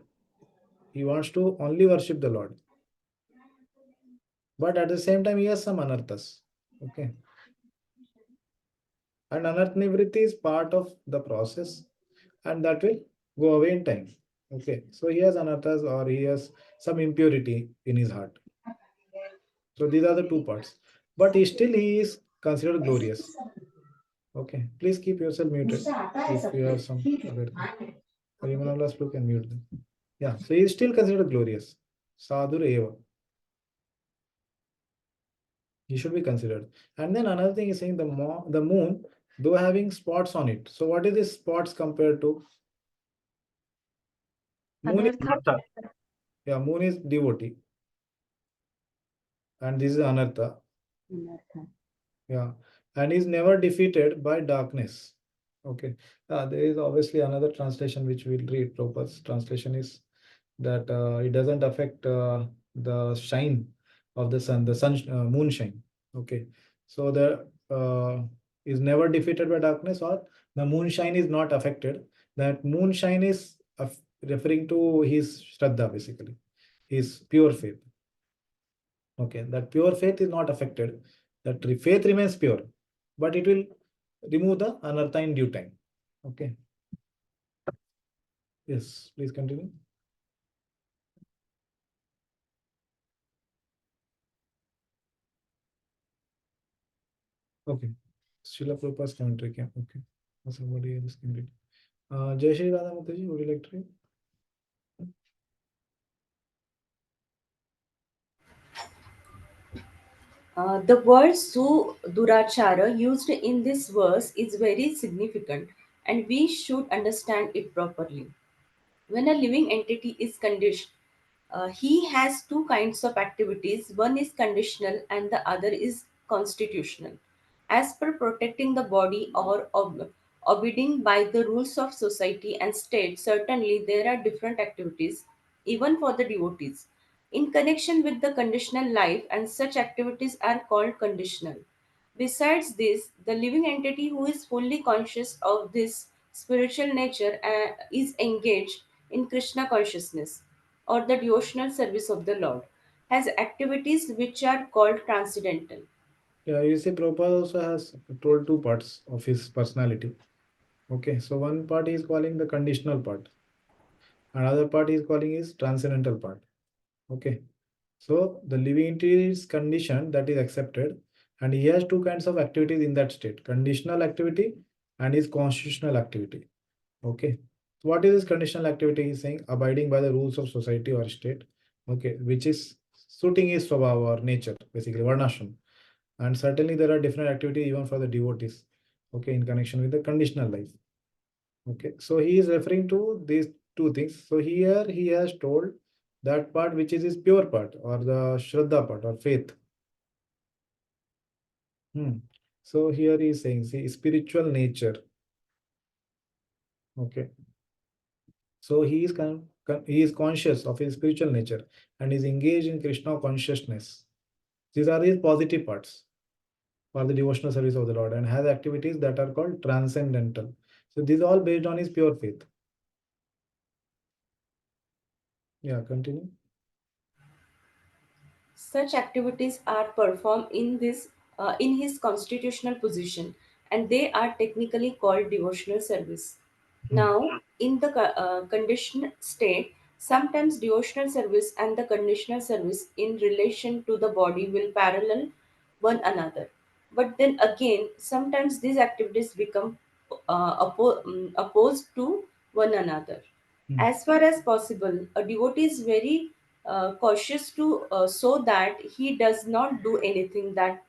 He wants to only worship the Lord. But at the same time, he has some anarthas. Okay. And anartha nivritti is part of the process, and that will go away in time. Okay. So he has anarthas, or he has some impurity in his heart. So these are the 2 parts. But he is considered glorious. Okay, please keep yourself muted if you have some other thing. You can mute them. Yeah, so he is still considered glorious. Sadhur eva. He should be considered. And then another thing is saying the moon, though having spots on it. So what is this spots compared to? Moon is, Anartha. yeah, moon is devotee. And this is Anartha. Yeah, and is never defeated by darkness. Okay, there is obviously another translation which we'll read. Prabhupada's translation is that it doesn't affect the shine of the sun, moonshine. Okay, so the is never defeated by darkness, or the moonshine is not affected. That moonshine is referring to his Shraddha, basically, his pure faith. Okay, that pure faith is not affected. That faith remains pure, but it will remove the anartha in due time. Okay. Yes, please continue. Okay. Srila Prabhupada's commentary. Okay. Somebody else can read. Jai Shri Radha Mataji, would you like to read? The word Durachara used in this verse is very significant and we should understand it properly. When a living entity is conditioned, he has two kinds of activities. One is conditional and the other is constitutional. As per protecting the body or abiding by the rules of society and state, certainly there are different activities, even for the devotees, in connection with the conditional life, and such activities are called conditional. Besides this, the living entity who is fully conscious of this spiritual nature is engaged in Krishna consciousness or the devotional service of the Lord, has activities which are called transcendental. Yeah, you see, Prabhupada also has told two parts of his personality. Okay, so one part he is calling the conditional part. Another part he is calling is transcendental part. Okay, so the living entity is conditioned, that is accepted, and he has two kinds of activities in that state: conditional activity and his constitutional activity. Okay, so what is this conditional activity? He's saying abiding by the rules of society or state. Okay, which is suiting his swabhava or nature, basically varnashram. And certainly there are different activities even for the devotees. Okay, in connection with the conditional life. Okay, so he is referring to these two things. So here he has told that part which is his pure part or the Shraddha part or faith. So here he is saying, see, spiritual nature. Okay. So he is conscious of his spiritual nature and is engaged in Krishna consciousness. These are his positive parts for the devotional service of the Lord, and has activities that are called transcendental. So these are all based on his pure faith. Yeah, continue. Such activities are performed in his constitutional position, and they are technically called devotional service. Now, in the conditioned state, sometimes devotional service and the conditional service in relation to the body will parallel one another. But then again, sometimes these activities become opposed to one another. As far as possible, a devotee is very cautious to so that he does not do anything that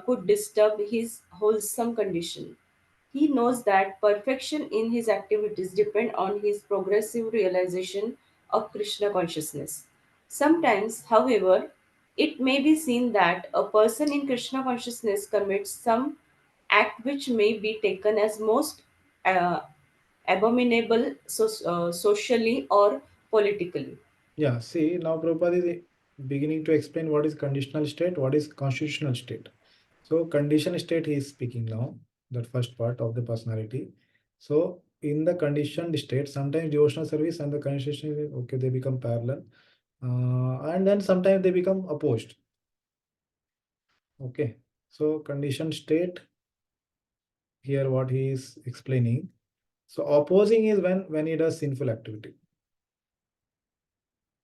could disturb his wholesome condition. He knows that perfection in his activities depend on his progressive realization of Krishna consciousness. Sometimes, however, it may be seen that a person in Krishna consciousness commits some act which may be taken as most uh, abominable socially or politically. Yeah, see, now Prabhupada is beginning to explain what is conditional state, what is constitutional state. So conditional state he is speaking now, that first part of the personality. So in the conditioned state, sometimes devotional service and the constitutional, okay, they become parallel. And then sometimes they become opposed. Okay, so conditioned state, here what he is explaining. So opposing is when he does sinful activity.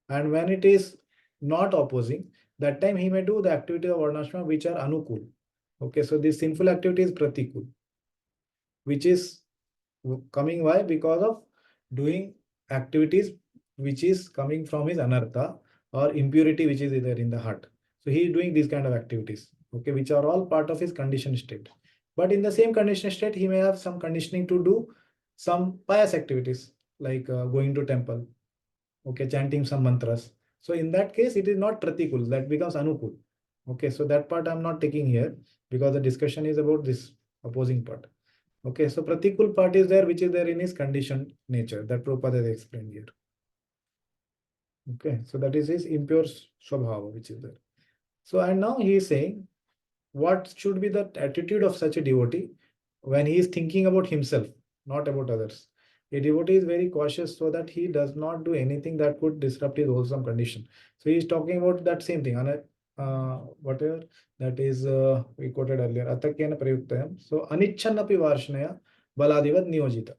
And when it is not opposing, that time he may do the activity of varnashrama which are anukul. Okay, so this sinful activity is pratikul. which is coming. Why? Because of doing activities which is coming from his anartha or impurity which is there in the heart. So he is doing these kind of activities, okay, which are all part of his conditioned state. But in the same conditioned state, he may have some conditioning to do some pious activities like going to temple, okay, chanting some mantras. So in that case, it is not pratikul, that becomes anukul. Okay, so that part I'm not taking here because the discussion is about this opposing part. Okay, so pratikul part is there, which is there in his conditioned nature that Prabhupada has explained here. Okay, so that is his impure swabhava, which is there. So, and now he is saying, what should be the attitude of such a devotee when he is thinking about himself, not about others? A devotee is very cautious so that he does not do anything that could disrupt his wholesome condition. So he is talking about that same thing, whatever that is we quoted earlier, Atakyena Prayuktayam. So Anichannapi Varshnaya Baladivat Niyojita.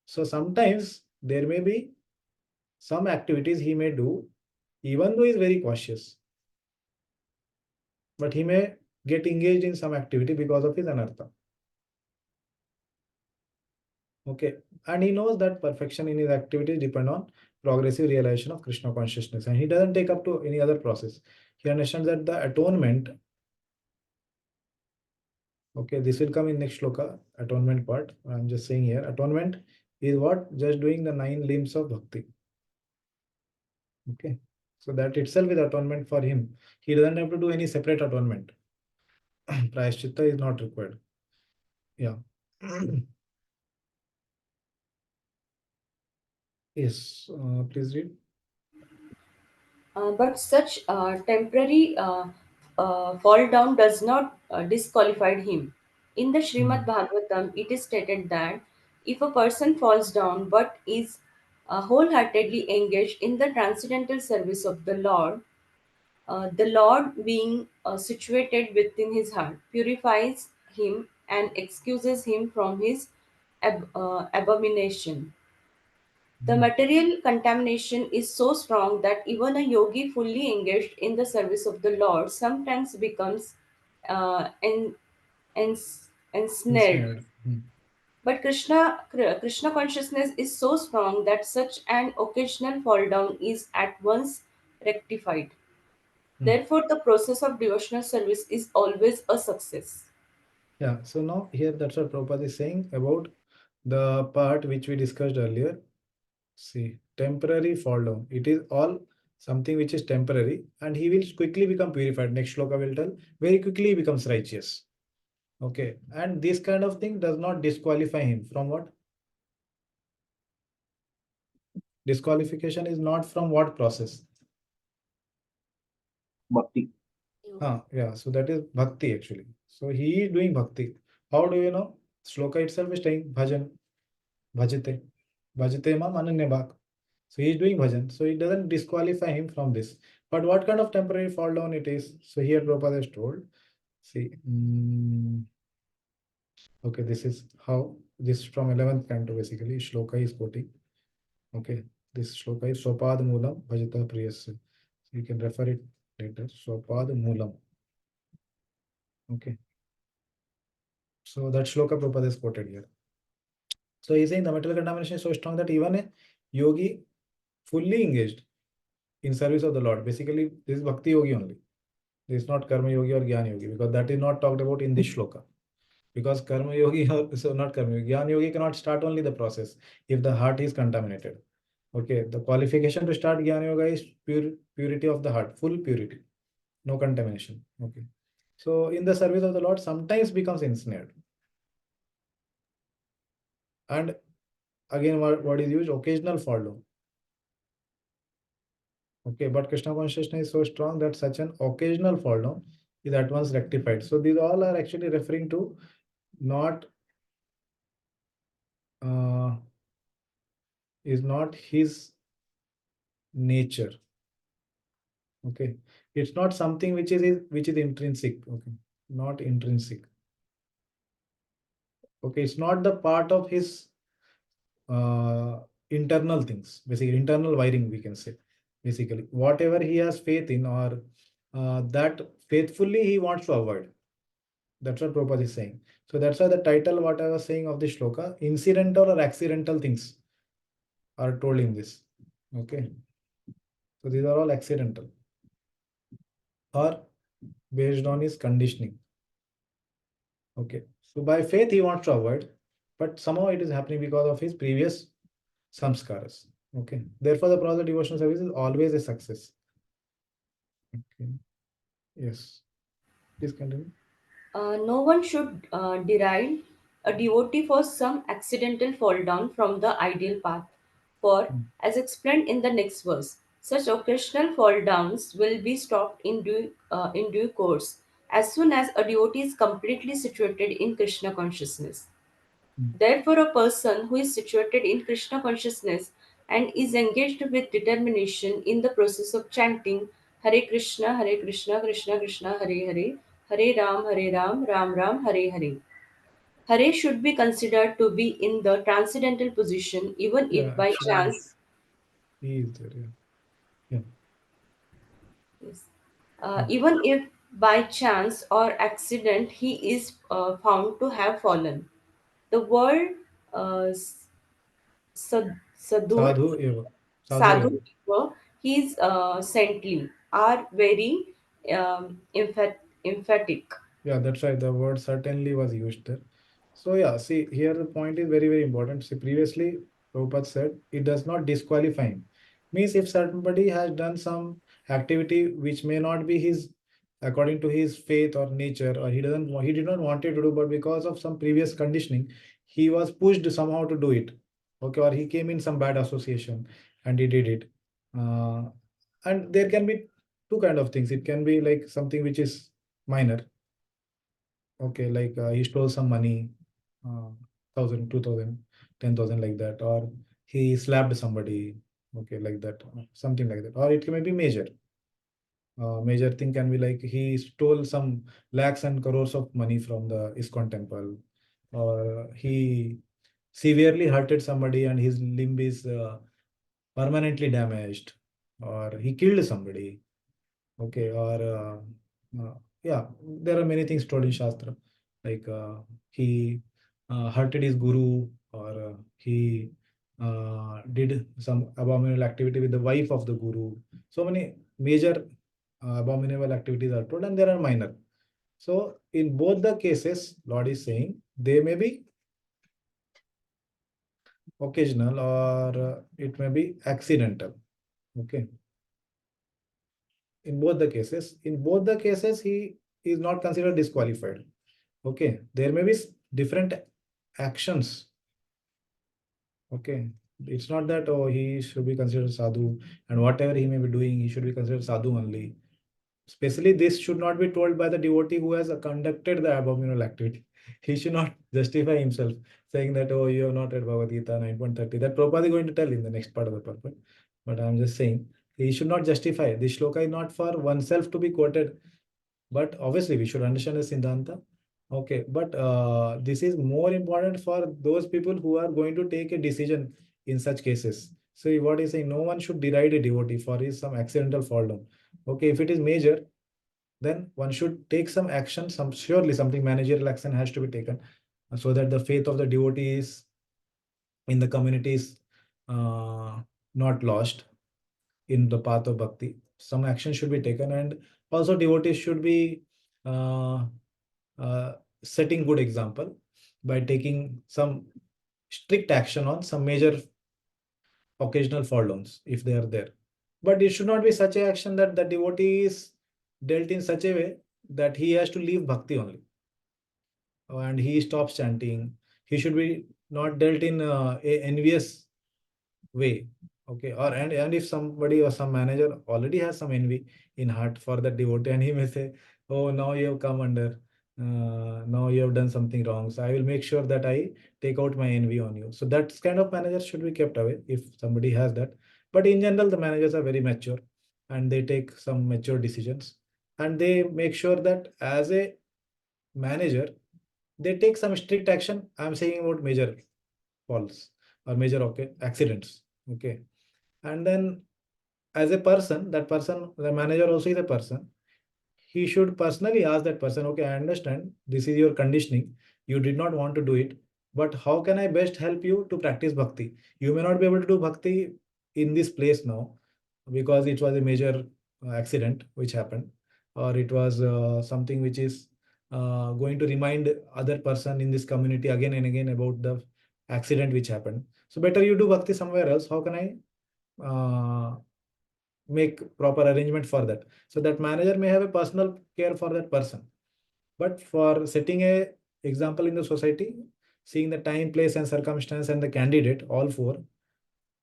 So sometimes there may be some activities he may do, even though he is very cautious, but he may get engaged in some activity because of his anartha. Okay, and he knows that perfection in his activities depend on progressive realization of Krishna consciousness, and he doesn't take up to any other process. He understands that the atonement, okay, this will come in next shloka, atonement part. I'm just saying here, atonement is what? Just doing the 9 limbs of bhakti. Okay, so that itself is atonement for him. He doesn't have to do any separate atonement. Prayashchitta is not required. Yeah. Yes, please read. But such temporary fall down does not disqualify him. In the Srimad Bhagavatam, it is stated that if a person falls down but is wholeheartedly engaged in the transcendental service of the Lord being situated within his heart purifies him and excuses him from his abomination. The material contamination is so strong that even a yogi fully engaged in the service of the Lord sometimes becomes uh, en- ensnared. But Krishna consciousness is so strong that such an occasional fall down is at once rectified. Therefore, the process of devotional service is always a success. Yeah, so now here that's what Prabhupada is saying about the part which we discussed earlier. See, temporary fall down. It is all something which is temporary, and he will quickly become purified. Next shloka will tell, very quickly he becomes righteous. Okay, and this kind of thing does not disqualify him from what? Disqualification is not from what process? Bhakti. Yeah, so that is bhakti actually. So he is doing bhakti. How do you know? Shloka itself is saying bhajan, bhajate, bhajate mam ananya bhak. So he is doing bhajan. So it doesn't disqualify him from this. But what kind of temporary fall down it is? So here Prabhupada is told. See, okay, this is how this from 11th canto basically. Shloka is quoting. Okay, this shloka is Swapad Moolam Bhajata Priyasya. So you can refer it later. Swapad Moolam. Okay. So that shloka Prabhupada is quoted here. So he's saying the material contamination is so strong that even a yogi fully engaged in service of the Lord. Basically, this is Bhakti Yogi only. This is not Karma Yogi or Jnana Yogi because that is not talked about in this shloka. Because Karma Yogi, so not Karma Yogi, Jnana Yogi cannot start only the process if the heart is contaminated. Okay, the qualification to start Jnana Yoga is purity of the heart, full purity, no contamination. Okay, so in the service of the Lord, sometimes becomes ensnared. And again, what is used? Occasional fall down. Okay, but Krishna consciousness is so strong that such an occasional fall down is at once rectified. So these all are actually referring to not is not his nature. Okay, it's not something which is intrinsic. Okay, not intrinsic. Okay, it's not the part of his internal things, basically internal wiring we can say. Basically whatever he has faith in or that faithfully he wants to avoid, That's what Prabhupada is saying. So that's why the title, what I was saying of the shloka, incidental or accidental things are told in this. Okay. So these are all accidental or based on his conditioning. Okay. So by faith he wants to avoid, but somehow it is happening because of his previous samskaras. Okay. Therefore, the process of devotional service is always a success. Okay. Yes. Please continue. No one should deride a devotee for some accidental fall down from the ideal path. For, as explained in the next verse, such occasional fall downs will be stopped in due course as soon as a devotee is completely situated in Krishna consciousness. Therefore, a person who is situated in Krishna consciousness and is engaged with determination in the process of chanting Hare Krishna, Krishna Krishna, Hare Hare, Hare Ram, Ram Ram, Hare Hare. Hare should be considered to be in the transcendental position, even Yeah, if by actually, chance. he is there. Yeah. Yeah. Yes. Even if by chance or accident he is found to have fallen. The word Sadur, Sadhu eva. Sadhu Sadhu, eva. his saintly, are very emphatic. Yeah, that's right. The word certainly was used there. So yeah, see here the point is very, very important. See, previously Prabhupada said it does not disqualify him. Means if somebody has done some activity which may not be his according to his faith or nature, or he did not want it to do, but because of some previous conditioning, he was pushed somehow to do it. Okay, or he came in some bad association and he did it. And there can be two kind of things. It can be like something which is minor. Okay, like he stole some money, 1,000, 2,000, 10,000 like that, or he slapped somebody, okay, like that, something like that. Or it may be major. Major thing can be like he stole some lakhs and crores of money from the ISKCON temple, or he severely hurted somebody and his limb is permanently damaged, or he killed somebody. Okay, or yeah, there are many things told in Shastra, like he hurted his guru, or he did some abominable activity with the wife of the guru. So many major abominable activities are told, and there are minor. So in both the cases, Lord is saying they may be occasional or it may be accidental. Okay. In both the cases, he is not considered disqualified. Okay, there may be different actions. Okay, it's not that oh he should be considered sadhu and whatever he may be doing he should be considered sadhu only. Especially this should not be told by the devotee who has conducted the abominable activity. He should not justify himself saying that oh you have not read Bhagavad Gita 9.30. That Prabhupada is going to tell in the next part of the purport. But I'm just saying he should not justify. This shloka is not for oneself to be quoted. But obviously we should understand the Siddhanta. Okay, but this is more important for those people who are going to take a decision in such cases. So what is saying, no one should deride a devotee for his some accidental fall down. Okay, if it is major, then one should take some action. Surely something managerial action has to be taken, so that the faith of the devotees in the community is not lost in the path of bhakti. Some action should be taken, and also devotees should be uh, uh, setting good example by taking some strict action on some major occasional fall downs if they are there. But it should not be such a action that the devotee is dealt in such a way that he has to leave bhakti only and he stops chanting. He should be not dealt in a envious way. Okay, or and if somebody or some manager already has some envy in heart for the devotee, and he may say, oh now you have come under, now you have done something wrong, so I will make sure that I take out my envy on you. So that kind of manager should be kept away if somebody has that. But in general the managers are very mature and they take some mature decisions, and they make sure that as a manager they take some strict action. I'm saying about major falls or major okay accidents. Okay, and then as a person, that person, the manager also is a person. he should personally ask that person, okay, I understand this is your conditioning. You did not want to do it, but how can I best help you to practice bhakti? You may not be able to do bhakti in this place now because it was a major accident which happened, or it was something which is going to remind other person in this community again and again about the accident which happened. So better you do bhakti somewhere else. How can I make proper arrangement for that? So that manager may have a personal care for that person, but for setting a example in the society, seeing the time, place, and circumstance, and the candidate, all four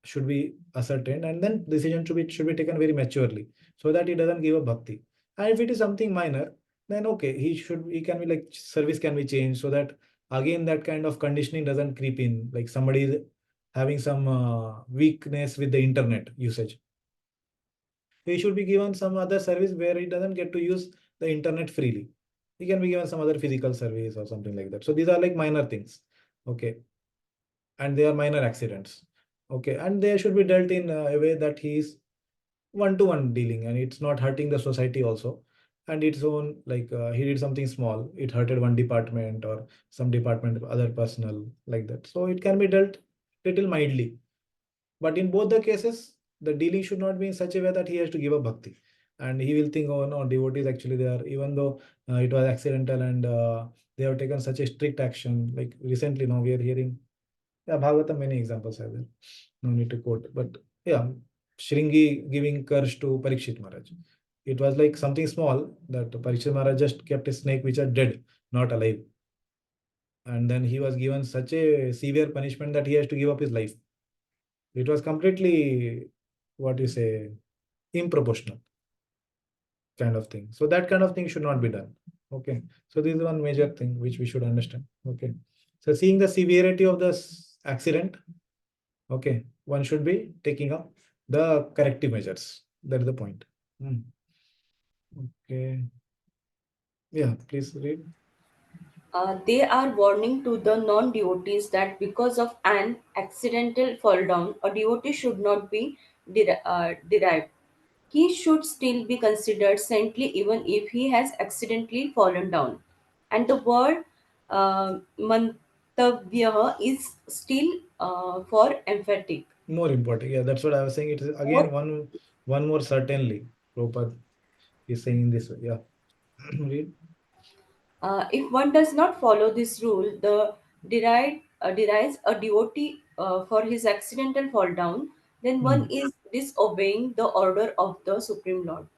should be ascertained, and then decision should be taken very maturely, so that he doesn't give up bhakti. And if it is something minor, then okay, he can be like service can be changed, so that again that kind of conditioning doesn't creep in. Like somebody is having some weakness with the internet usage, he should be given some other service where he doesn't get to use the internet freely. He can be given some other physical service or something like that. So these are like minor things, okay, and they are minor accidents, okay, and they should be dealt in a way that he is one-to-one dealing, and it's not hurting the society also. And its own, like he did something small, it hurted one department or some department other personnel, like that, so it can be dealt little mildly. But in both the cases, the dealing should not be in such a way that he has to give up bhakti. And he will think, oh no, devotees actually there, even though it was accidental, and they have taken such a strict action. Like recently, now we are hearing, yeah, Bhagavatam, many examples are there. No need to quote, but yeah, Shringi giving curse to Parikshit Maharaj. It was like something small that Parikshit Maharaj just kept a snake which are dead, not alive. And then he was given such a severe punishment that he has to give up his life. It was completely, what you say, improportional kind of thing. So that kind of thing should not be done. Okay. So this is one major thing which we should understand. Okay. So seeing the severity of this accident, okay, one should be taking up the corrective measures. That is the point. Okay. Yeah, please read. They are warning to the non-devotees that because of an accidental fall down, a devotee should not be derived. He should still be considered saintly even if he has accidentally fallen down. And the word mantavya is still for emphatic. More important. Yeah, that's what I was saying. It is again one more certainly. Prabhupada is saying in this way. Yeah. Read. If one does not follow this rule, the derides a devotee for his accidental fall down, then one is disobeying the order of the Supreme Lord.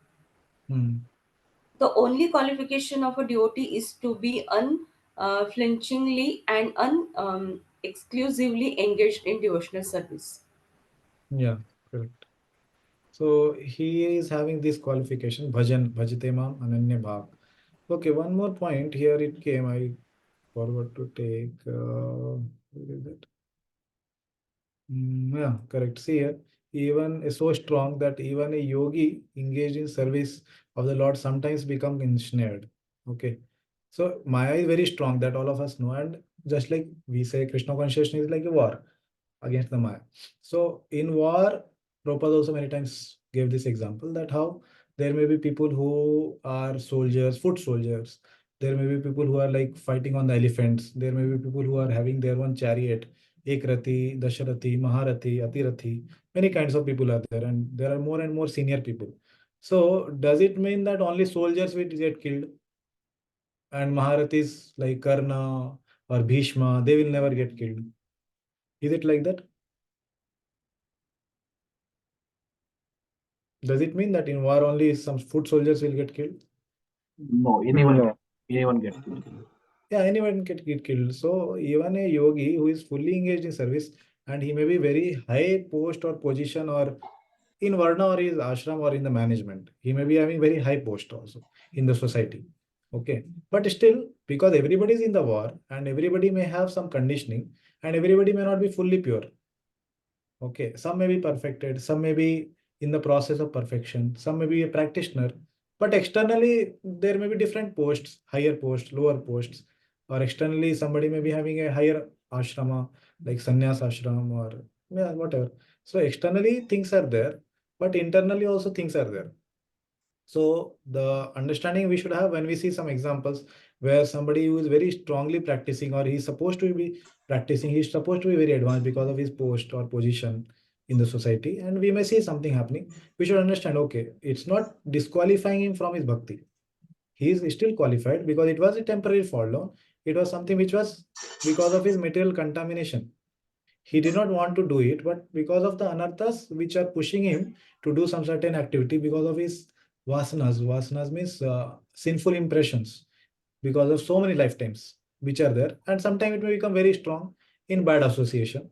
The only qualification of a devotee is to be unflinchingly and exclusively engaged in devotional service. Yeah, correct. So he is having this qualification, bhajan, bhajate mam ananya bhav. Okay, one more point here it came. I forgot to take. Where is it? Yeah, correct. See here, even is so strong that even a yogi engaged in service of the Lord sometimes become ensnared. Okay, so Maya is very strong, that all of us know, and just like we say, Krishna consciousness is like a war against the Maya. So in war, Prabhupada also many times gave this example that how there may be people who are soldiers, foot soldiers. There may be people who are like fighting on the elephants. There may be people who are having their own chariot, Ekrati, Dasharathi, Maharathi, Atirathi. Many kinds of people are there, and there are more and more senior people. So does it mean that only soldiers will get killed? And Maharathis like Karna or Bhishma, they will never get killed. Is it like that? Does it mean that in war only some foot soldiers will get killed? No, anyone gets killed. Yeah, anyone can get killed. So even a yogi who is fully engaged in service, and he may be very high post or position or in Varna or his ashram or in the management, he may be having very high post also in the society. Okay. But still, because everybody is in the war and everybody may have some conditioning and everybody may not be fully pure. Okay, some may be perfected, some may be in the process of perfection, some may be a practitioner, but externally there may be different posts, higher posts, lower posts, or externally somebody may be having a higher ashrama like sannyas ashram or yeah, whatever. So externally things are there, but internally also things are there. So the understanding we should have when we see some examples where somebody who is very strongly practicing, or he's supposed to be practicing, he's supposed to be very advanced because of his post or position in the society, and we may see something happening, we should understand, okay, it's not disqualifying him from his bhakti. He is still qualified because it was a temporary fall down. It was something which was because of his material contamination. He did not want to do it, but because of the anarthas which are pushing him to do some certain activity because of his vasanas. Vasanas means sinful impressions because of so many lifetimes which are there, and sometimes it may become very strong in bad association.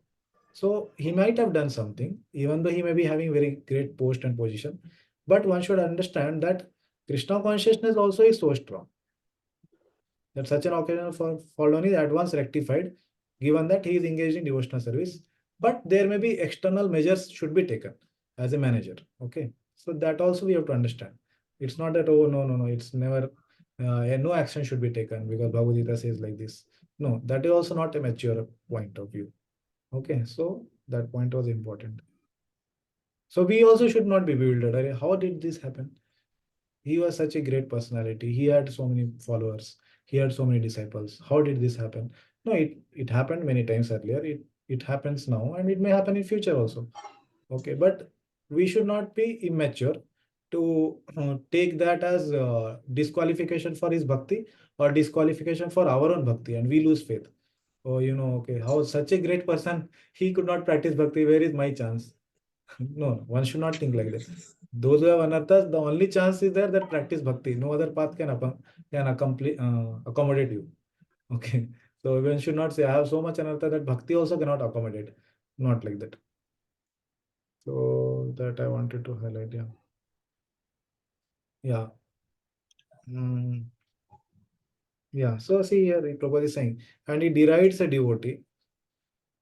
So he might have done something, even though he may be having very great post and position. But one should understand that Krishna consciousness also is so strong that such an occasion for fall down is at once rectified, given that he is engaged in devotional service. But there may be external measures should be taken as a manager. Okay, so that also we have to understand. It's not that, oh no, no, no, it's never no action should be taken because Bhagavad Gita says like this. No, that is also not a mature point of view. Okay, so that point was important. So we also should not be bewildered. Arey, how did this happen? He was such a great personality. He had so many followers. He had so many disciples. How did this happen? No, it happened many times earlier. It happens now, and it may happen in future also. Okay, but we should not be immature to take that as disqualification for his bhakti or disqualification for our own bhakti, and we lose faith. Oh, okay, how such a great person, he could not practice bhakti. Where is my chance? No, one should not think like that. Those who have anarthas, the only chance is there that practice bhakti. No other path can accommodate you. Okay. So one should not say, I have so much anartha that bhakti also cannot accommodate. Not like that. So that I wanted to highlight. Yeah. Yeah. Yeah. So see here, Prabhupada is saying, and he derides a devotee,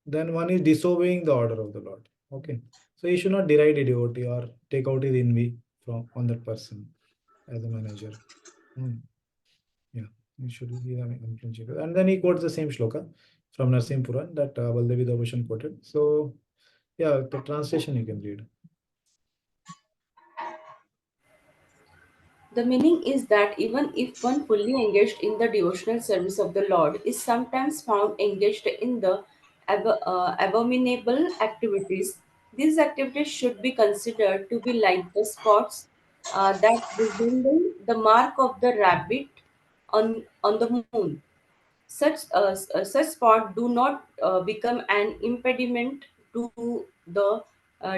then one is disobeying the order of the Lord. Okay. So he should not deride a devotee or take out his envy from on that person as a manager. Yeah, you should be unflinching. And then he quotes the same shloka from Narsimha Puran that Baldevi Dabhushan quoted. So yeah, the translation you can read. The meaning is that even if one fully engaged in the devotional service of the Lord is sometimes found engaged in the abominable activities, these activities should be considered to be like the spots that resemble the mark of the rabbit on the moon. Such spots do not become an impediment to the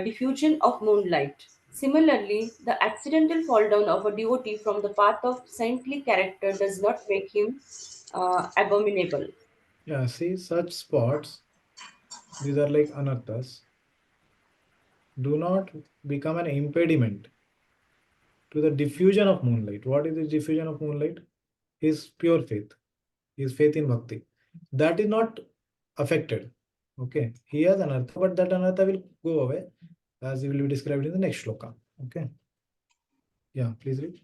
diffusion of moonlight. Similarly, the accidental fall down of a devotee from the path of saintly character does not make him abominable. Yeah, see, such spots, these are like anarthas, do not become an impediment to the diffusion of moonlight. What is the diffusion of moonlight? His pure faith, his faith in bhakti. That is not affected. Okay, he has anartha, but that anartha will go away as it will be described in the next shloka. Okay. Yeah, please read.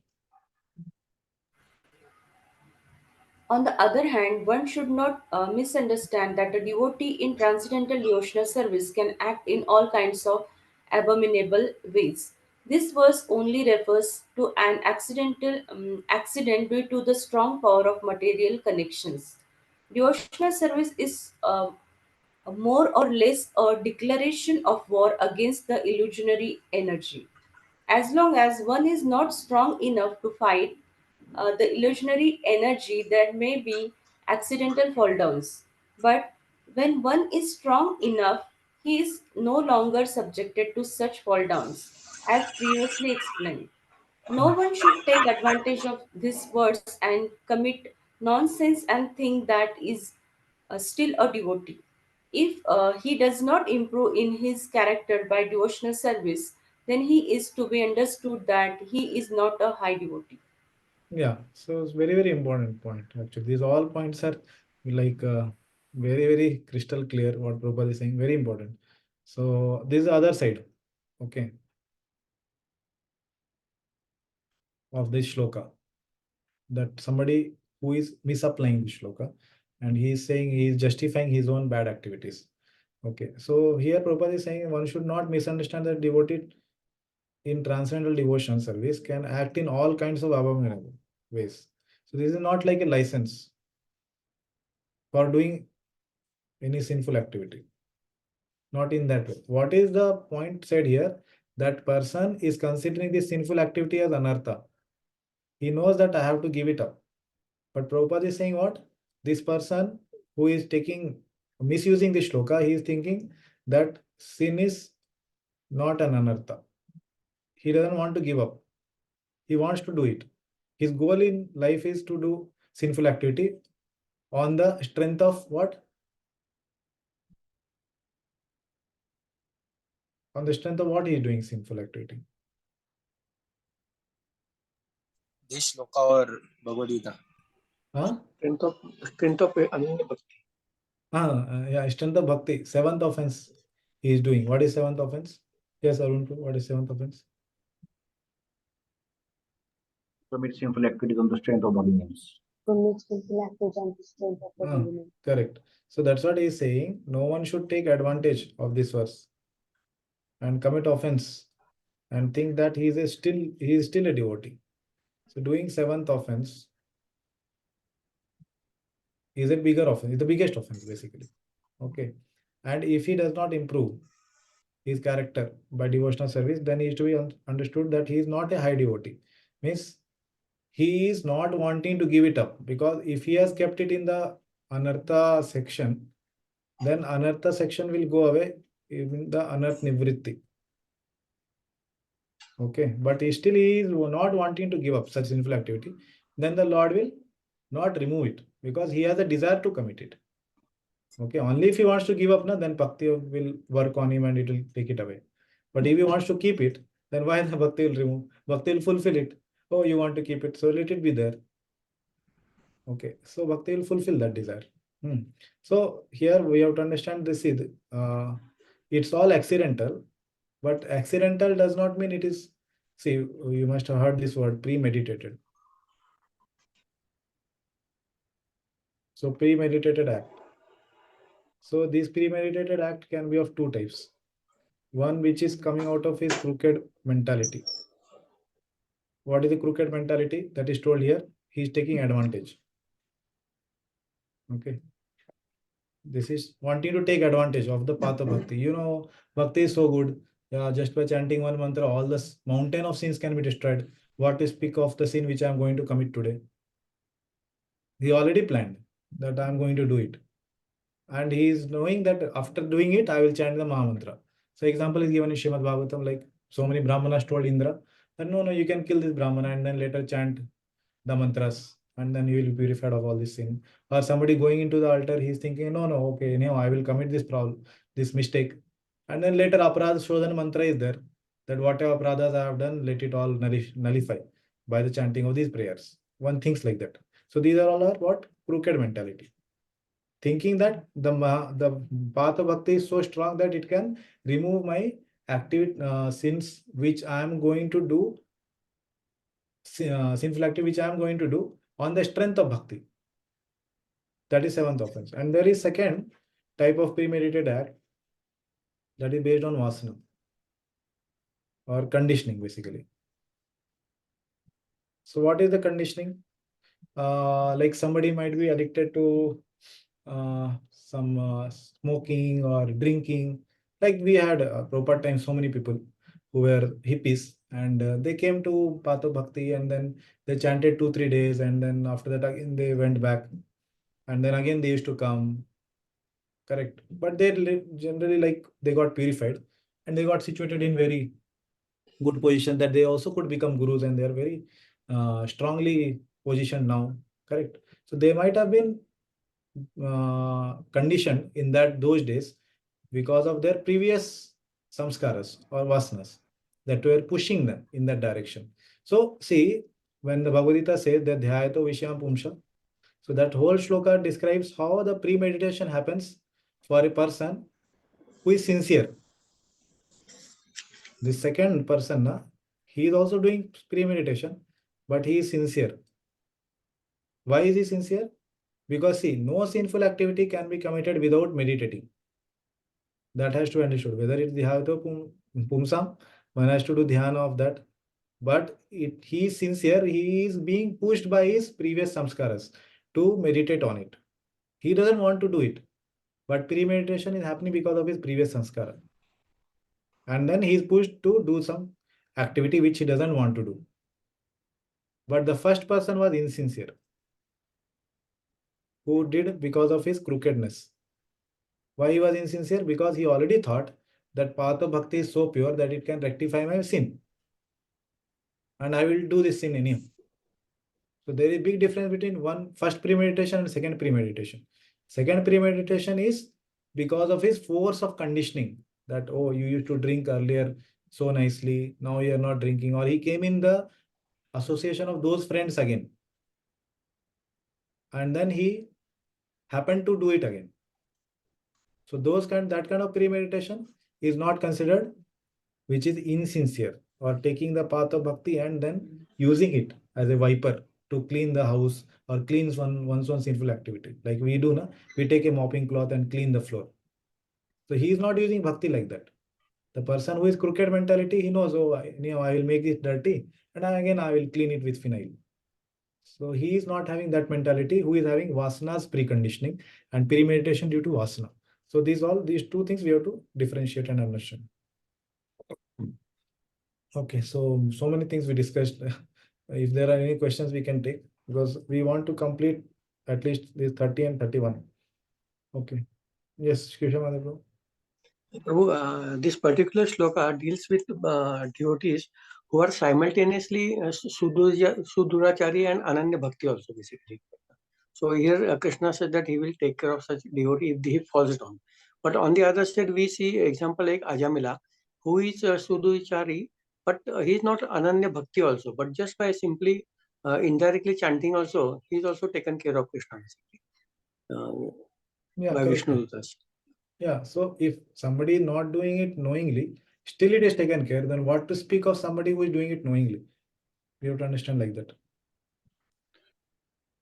On the other hand, one should not misunderstand that a devotee in transcendental devotional service can act in all kinds of abominable ways. This verse only refers to an accidental accident due to the strong power of material connections. Devotional service is more or less a declaration of war against the illusionary energy. As long as one is not strong enough to fight the illusionary energy, there may be accidental fall downs. But when one is strong enough, he is no longer subjected to such fall downs, as previously explained. No one should take advantage of these words and commit nonsense and think that is still a devotee. If he does not improve in his character by devotional service, then he is to be understood that he is not a high devotee. Yeah, so it's very, very important point. Actually, these all points are like very, very crystal clear what Prabhupada is saying, very important. So this is the other side, okay, of this shloka, that somebody who is misapplying this shloka and he is saying he is justifying his own bad activities. Okay, so here Prabhupada is saying one should not misunderstand that devotee in transcendental devotion service can act in all kinds of abominable ways. So this is not like a license for doing any sinful activity. Not in that way. What is the point said here? That person is considering this sinful activity as anartha. He knows that I have to give it up. But Prabhupada is saying what? This person who is misusing this shloka, he is thinking that sin is not an anartha. He doesn't want to give up. He wants to do it. His goal in life is to do sinful activity on the strength of what? On the strength of what he is doing sinful activity. This shloka or Bhagavad Gita. Huh? Strength of Ananda Bhakti. Yeah, strength of bhakti. Seventh offense he is doing. What is seventh offense? Yes, Arun, what is seventh offense? Commit sinful activities on the strength of body names. Commit sinful activities on the strength of the holy name. Correct. So that's what he is saying. No one should take advantage of this verse and commit offense and think that he is still a devotee. So doing seventh offense is a bigger offense, is the biggest offense basically. Okay. And if he does not improve his character by devotional service, then he is to be understood that he is not a high devotee. Means he is not wanting to give it up, because if he has kept it in the anartha section, then anartha section will go away in the anarth nivritti. Okay, but he is not wanting to give up such sinful activity, then the Lord will not remove it because he has a desire to commit it. Okay, only if he wants to give up, then Bhakti will work on him and it will take it away. But if he wants to keep it, then why the Bhakti will remove? Bhakti will fulfill it. Oh, you want to keep it, so let it be there. Okay, so Bhakti will fulfill that desire. So here we have to understand this is it's all accidental, but accidental does not mean it is. See, you must have heard this word premeditated. So premeditated act. So this premeditated act can be of two types. One which is coming out of his crooked mentality. What is the crooked mentality? That is told here. He is taking advantage. Okay. This is wanting to take advantage of the path of bhakti. You know, bhakti is so good. Yeah, just by chanting one mantra, all the mountain of sins can be destroyed. What to speak of the sin which I am going to commit today? He already planned that I am going to do it. And he is knowing that after doing it, I will chant the Mahamantra. So example is given in Srimad Bhagavatam, like so many Brahmanas told Indra that no, you can kill this Brahmana and then later chant the mantras and then you will be purified of all this sin. Or somebody going into the altar, he's thinking, no, okay, no, I will commit this problem, this mistake. And then later Aparadha Shodhana mantra is there, that whatever aparadhas I have done, let it all nullify by the chanting of these prayers. One thinks like that. So these are all our what? Crooked mentality. Thinking that the path of bhakti is so strong that it can remove my sins which I am going to do, sinful activity which I am going to do on the strength of bhakti. That is seventh offense. And there is second type of premeditated act that is based on vasana or conditioning basically. So what is the conditioning? Like somebody might be addicted to some smoking or drinking. Like we had proper time, so many people who were hippies and they came to Path of Bhakti and then they chanted 2-3 days and then after that again they went back and then again they used to come. Correct. But they generally like they got purified and they got situated in very good position that they also could become gurus and they are very strongly positioned now. Correct. So they might have been conditioned in those days because of their previous samskaras or vasanas that were pushing them in that direction. So see, when the Bhagavad Gita says that dhyayato vishayam pumsha, so that whole shloka describes how the premeditation happens for a person who is sincere. The second person, he is also doing premeditation, but he is sincere. Why is he sincere? Because see, no sinful activity can be committed without meditating. That has to be understood. Whether it's dhyayato pumsam One has to do dhyana of that. But he is sincere, he is being pushed by his previous samskaras to meditate on it. He doesn't want to do it, but premeditation is happening because of his previous samskara. And then he is pushed to do some activity which he doesn't want to do. But the first person was insincere, who did because of his crookedness. Why he was insincere? Because he already thought that path of bhakti is so pure that it can rectify my sin. And I will do this sin anyhow. So there is a big difference between first premeditation and second premeditation. Second premeditation is because of his force of conditioning, that, oh, you used to drink earlier so nicely, now you are not drinking, or he came in the association of those friends again. And then he happened to do it again. So that kind of premeditation is not considered, which is insincere, or taking the path of bhakti and then using it as a viper to clean the house or clean one's own sinful activity. Like we do, na? We take a mopping cloth and clean the floor. So he is not using bhakti like that. The person who is crooked mentality, he knows, oh, I will make it dirty and again I will clean it with phenyl. So he is not having that mentality, who is having vasanas preconditioning and premeditation due to vasana. So these two things we have to differentiate and understand. Okay, so many things we discussed. If there are any questions, we can take, because we want to complete at least this 30 and 31. Okay. Yes, Shisham bro. Prabhu, this particular shloka deals with devotees who are simultaneously Sudurachari and Ananya Bhakti also, basically. So here Krishna said that he will take care of such devotee if he falls down. But on the other side, we see example like Ajamila, who is Sudurachari, but he is not Ananya Bhakti also. But just by simply indirectly chanting also, he is also taken care of Krishna, basically, by Vishnu Dutas. Yeah, so if somebody is not doing it knowingly, still it is taken care, then what to speak of somebody who is doing it knowingly? We have to understand like that.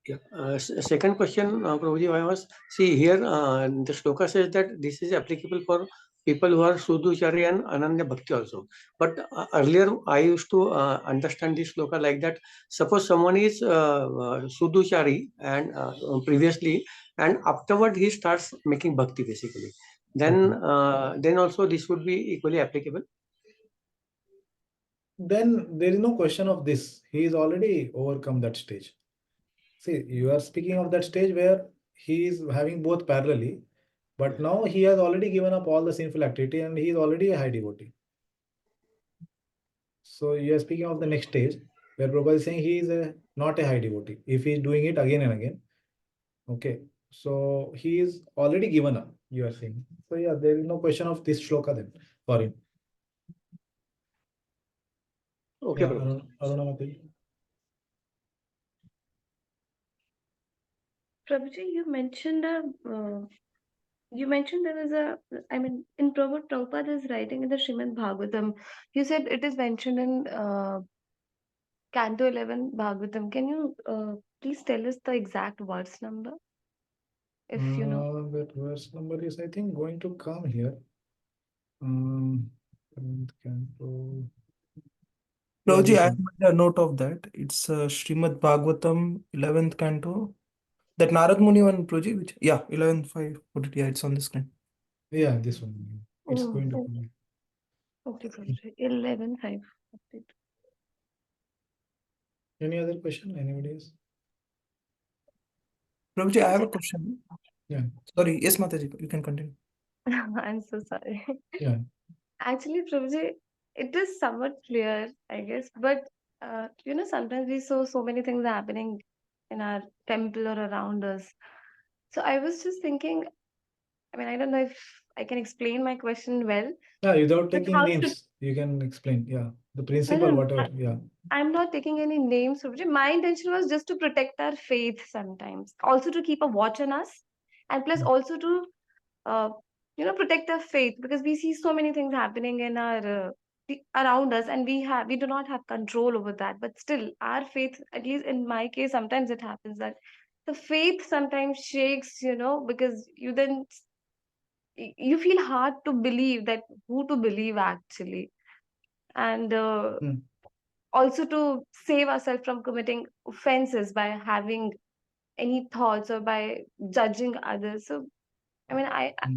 Yeah. Second question, Prabhuji, I was, see here, the shloka says that this is applicable for people who are Sudhuchari and Ananya Bhakti also. But earlier I used to understand this shloka like that. Suppose someone is Sudhuchari and previously, and afterward he starts making Bhakti basically. Then, then also this would be equally applicable. Then there is no question of this. He is already overcome that stage. See, you are speaking of that stage where he is having both parallelly, but now he has already given up all the sinful activity and he is already a high devotee. So you are speaking of the next stage where Prabhupada is saying he is not a high devotee if he is doing it again and again. Okay, so he is already given up, you are saying. So yeah, there is no question of this shloka then for him. Okay, yeah, Aruna Mataji. Prabhuji, you mentioned there is in Prabhupada is writing in the Srimad Bhagavatam. You said it is mentioned in Canto 11 Bhagavatam. Can you please tell us the exact verse number? If you know. That verse number is, I think, going to come here. Canto. Prabhuji, I have made a note of that. It's Srimad Bhagavatam, 11th canto. That Narad Muni one, Prabhuji, which, 11.5. Put it, it's on the screen. Yeah, this one. It's going to come. Okay, Prabhuji. 11.5. Any other question? Anybody else? Prabhuji, I have a question. Yeah. Sorry, yes, Mataji, you can continue. I'm so sorry. Yeah. Actually, Prabhuji, it is somewhat clear, I guess, but sometimes we saw so many things happening in our temple or around us. So I was just thinking, I don't know if I can explain my question well. Yeah, without taking names, you can explain. Yeah, the principle, whatever. Yeah. I'm not taking any names, Prabhuji. My intention was just to protect our faith sometimes, also to keep a watch on us, and plus also to protect our faith, because we see so many things happening in our around us, and we do not have control over that. But still, our faith, at least in my case, sometimes it happens that the faith sometimes shakes, because you feel hard to believe that who to believe actually. and Hmm. also to save ourselves from committing offenses by having any thoughts or by judging others. So, I mean,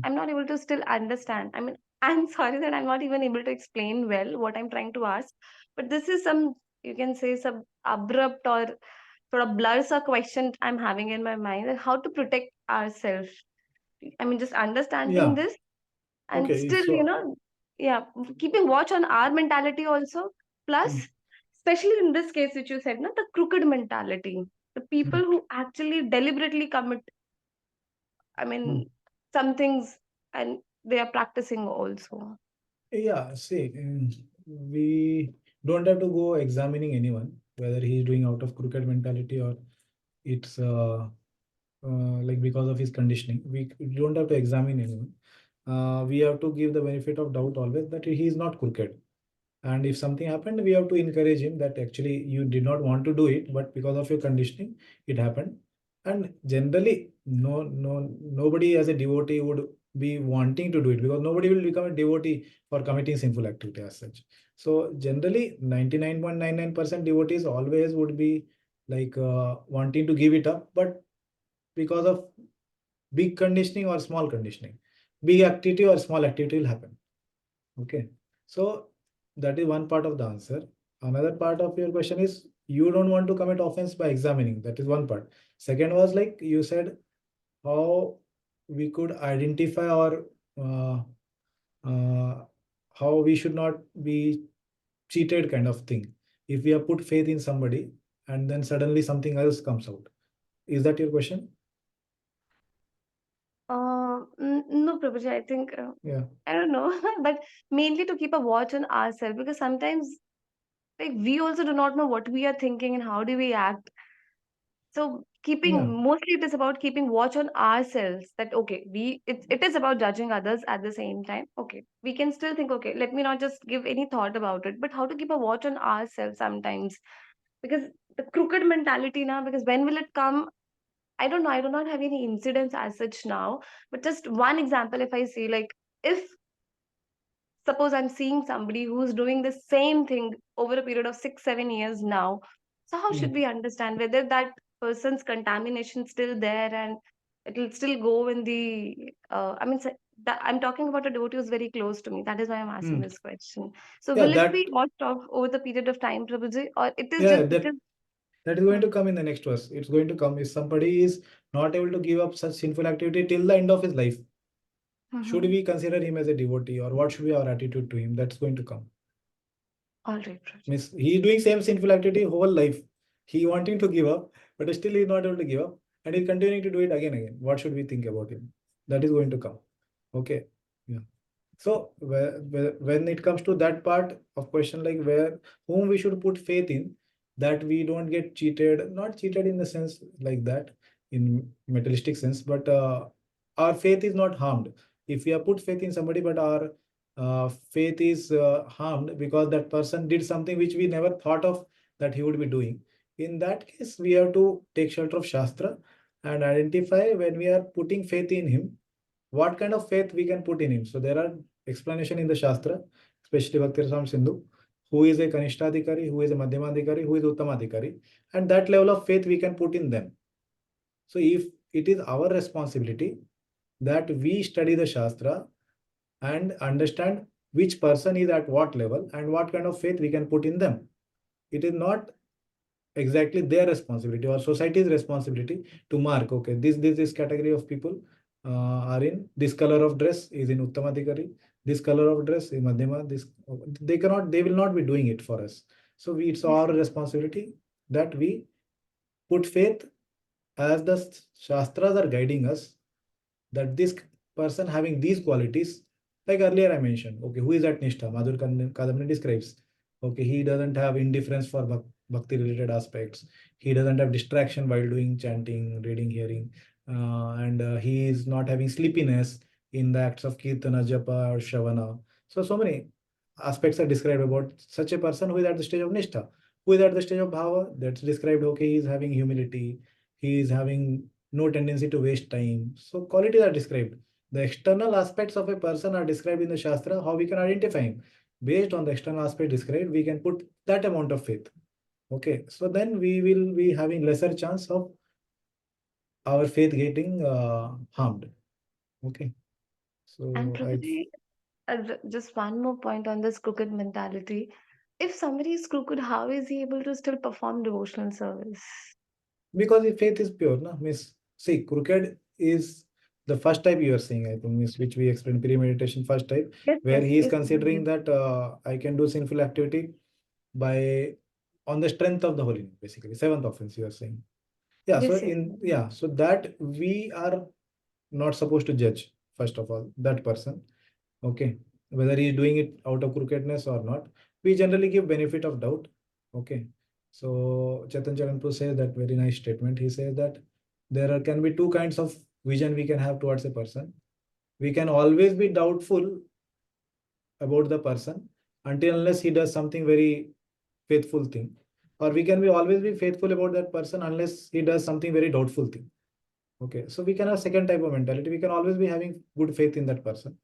I'm not able to still understand. I mean, I'm sorry that I'm not even able to explain well what I'm trying to ask, but this is some, you can say, some abrupt or sort of blurs a question I'm having in my mind, that how to protect ourselves. I mean, just understanding Yeah. this and Okay. still, you So know, yeah, keeping watch on our mentality also. Plus, especially in this case, which you said, no, the crooked mentality, the people who actually deliberately commit, I mean, some things and they are practicing also. yeah, see, we don't have to go examining anyone whether he's doing out of crooked mentality or it's like because of his conditioning. We don't have to examine anyone. We have to give the benefit of doubt always that he is not crooked. And if something happened, we have to encourage him that actually you did not want to do it, but because of your conditioning, it happened. And generally, nobody as a devotee would be wanting to do it, because nobody will become a devotee for committing sinful activity as such. So generally, 99.99% devotees always would be like wanting to give it up, but because of big conditioning or small conditioning, big activity or small activity will happen. Okay, so that is one part of the answer. Another part of your question is you don't want to commit offense by examining. That is one part. Second was like you said, how we could identify or uh, how we should not be cheated kind of thing. If we have put faith in somebody and then suddenly something else comes out. Is that your question? No, Prabhuji, I think, Yeah. I don't know, but mainly to keep a watch on ourselves, because sometimes like we also do not know what we are thinking and how do we act. So Yeah. mostly it is about keeping watch on ourselves, that okay, it is about judging others at the same time. Okay, we can still think, okay, let me not just give any thought about it, but how to keep a watch on ourselves sometimes. Because the crooked mentality now, because when will it come? I don't know. I do not have any incidents as such now, but just one example, if I see, like, if suppose I'm seeing somebody who's doing the same thing over a period of 6 7 years now, so how should we understand whether that person's contamination still there and it will still go in the I mean, that I'm talking about a devotee who's very close to me. That is why I'm asking this question. So Yeah, will it be that watched off over the period of time, Prabhuji, or it is yeah, just because that is going to come in the next verse. It's going to come if somebody is not able to give up such sinful activity till the end of his life. Should we consider him as a devotee, or what should be our attitude to him? That's going to come. All right, Prabhuji. Means he is doing same sinful activity whole life. He wanting to give up, but still he is not able to give up, and he's continuing to do it again. What should we think about him? That is going to come. Okay. Yeah. So when it comes to that part of question, like whom we should put faith in, that we don't get cheated, not cheated in the sense like that, in materialistic sense, but our faith is not harmed. If we have put faith in somebody, but our faith is harmed because that person did something which we never thought of that he would be doing. In that case, we have to take shelter of Shastra and identify when we are putting faith in him, what kind of faith we can put in him. So there are explanation in the Shastra, especially Bhakti Rasam Sindhu, who is a Kanishtadhikari, who is a Madhyamadhikari, who is Uttamadhikari, and that level of faith we can put in them. So if it is our responsibility that we study the Shastra and understand which person is at what level and what kind of faith we can put in them. It is not exactly their responsibility or society's responsibility to mark, okay, this category of people are in this color of dress is in Uttamadhikari, this color of dress is Madhyama, this they will not be doing it for us. So it's our responsibility that we put faith as the Shastras are guiding us, that this person having these qualities, like earlier I mentioned, okay, who is at Nishtha? Madhur Kadamini describes, okay, he doesn't have indifference for bhakti related aspects. He doesn't have distraction while doing chanting, reading, hearing, and he is not having sleepiness in the acts of kirtana, japa, or shavana. So many aspects are described about such a person who is at the stage of Nishtha. Who is at the stage of Bhava? That's described, okay, he is having humility, he is having no tendency to waste time. So qualities are described. The external aspects of a person are described in the Shastra, how we can identify him. based on the external aspect described, we can put that amount of faith. Okay, so then we will be having lesser chance of our faith getting harmed. Okay, so And Prabhuji, just one more point on this crooked mentality. If somebody is crooked, how is he able to still perform devotional service? because if faith is pure, no, means see, crooked is the first type you are saying, I think, means which we explained pre-meditation first type, Yes, where yes, he is yes, considering Prabhuji. that I can do sinful activity by on the strength of the holy name, basically seventh offense you are saying. Yeah, so Yes, yes. so that we are not supposed to judge first of all that person. Okay, whether he is doing it out of crookedness or not, we generally give benefit of doubt. Okay, so Chetan Charanpur says that very nice statement. He says that can be two kinds of vision we can have towards a person. We can always be doubtful about the person until unless he does something very faithful thing, or we can be always be faithful about that person unless he does something very doubtful thing. Okay, so we can have second type of mentality. We can always be having good faith in that person.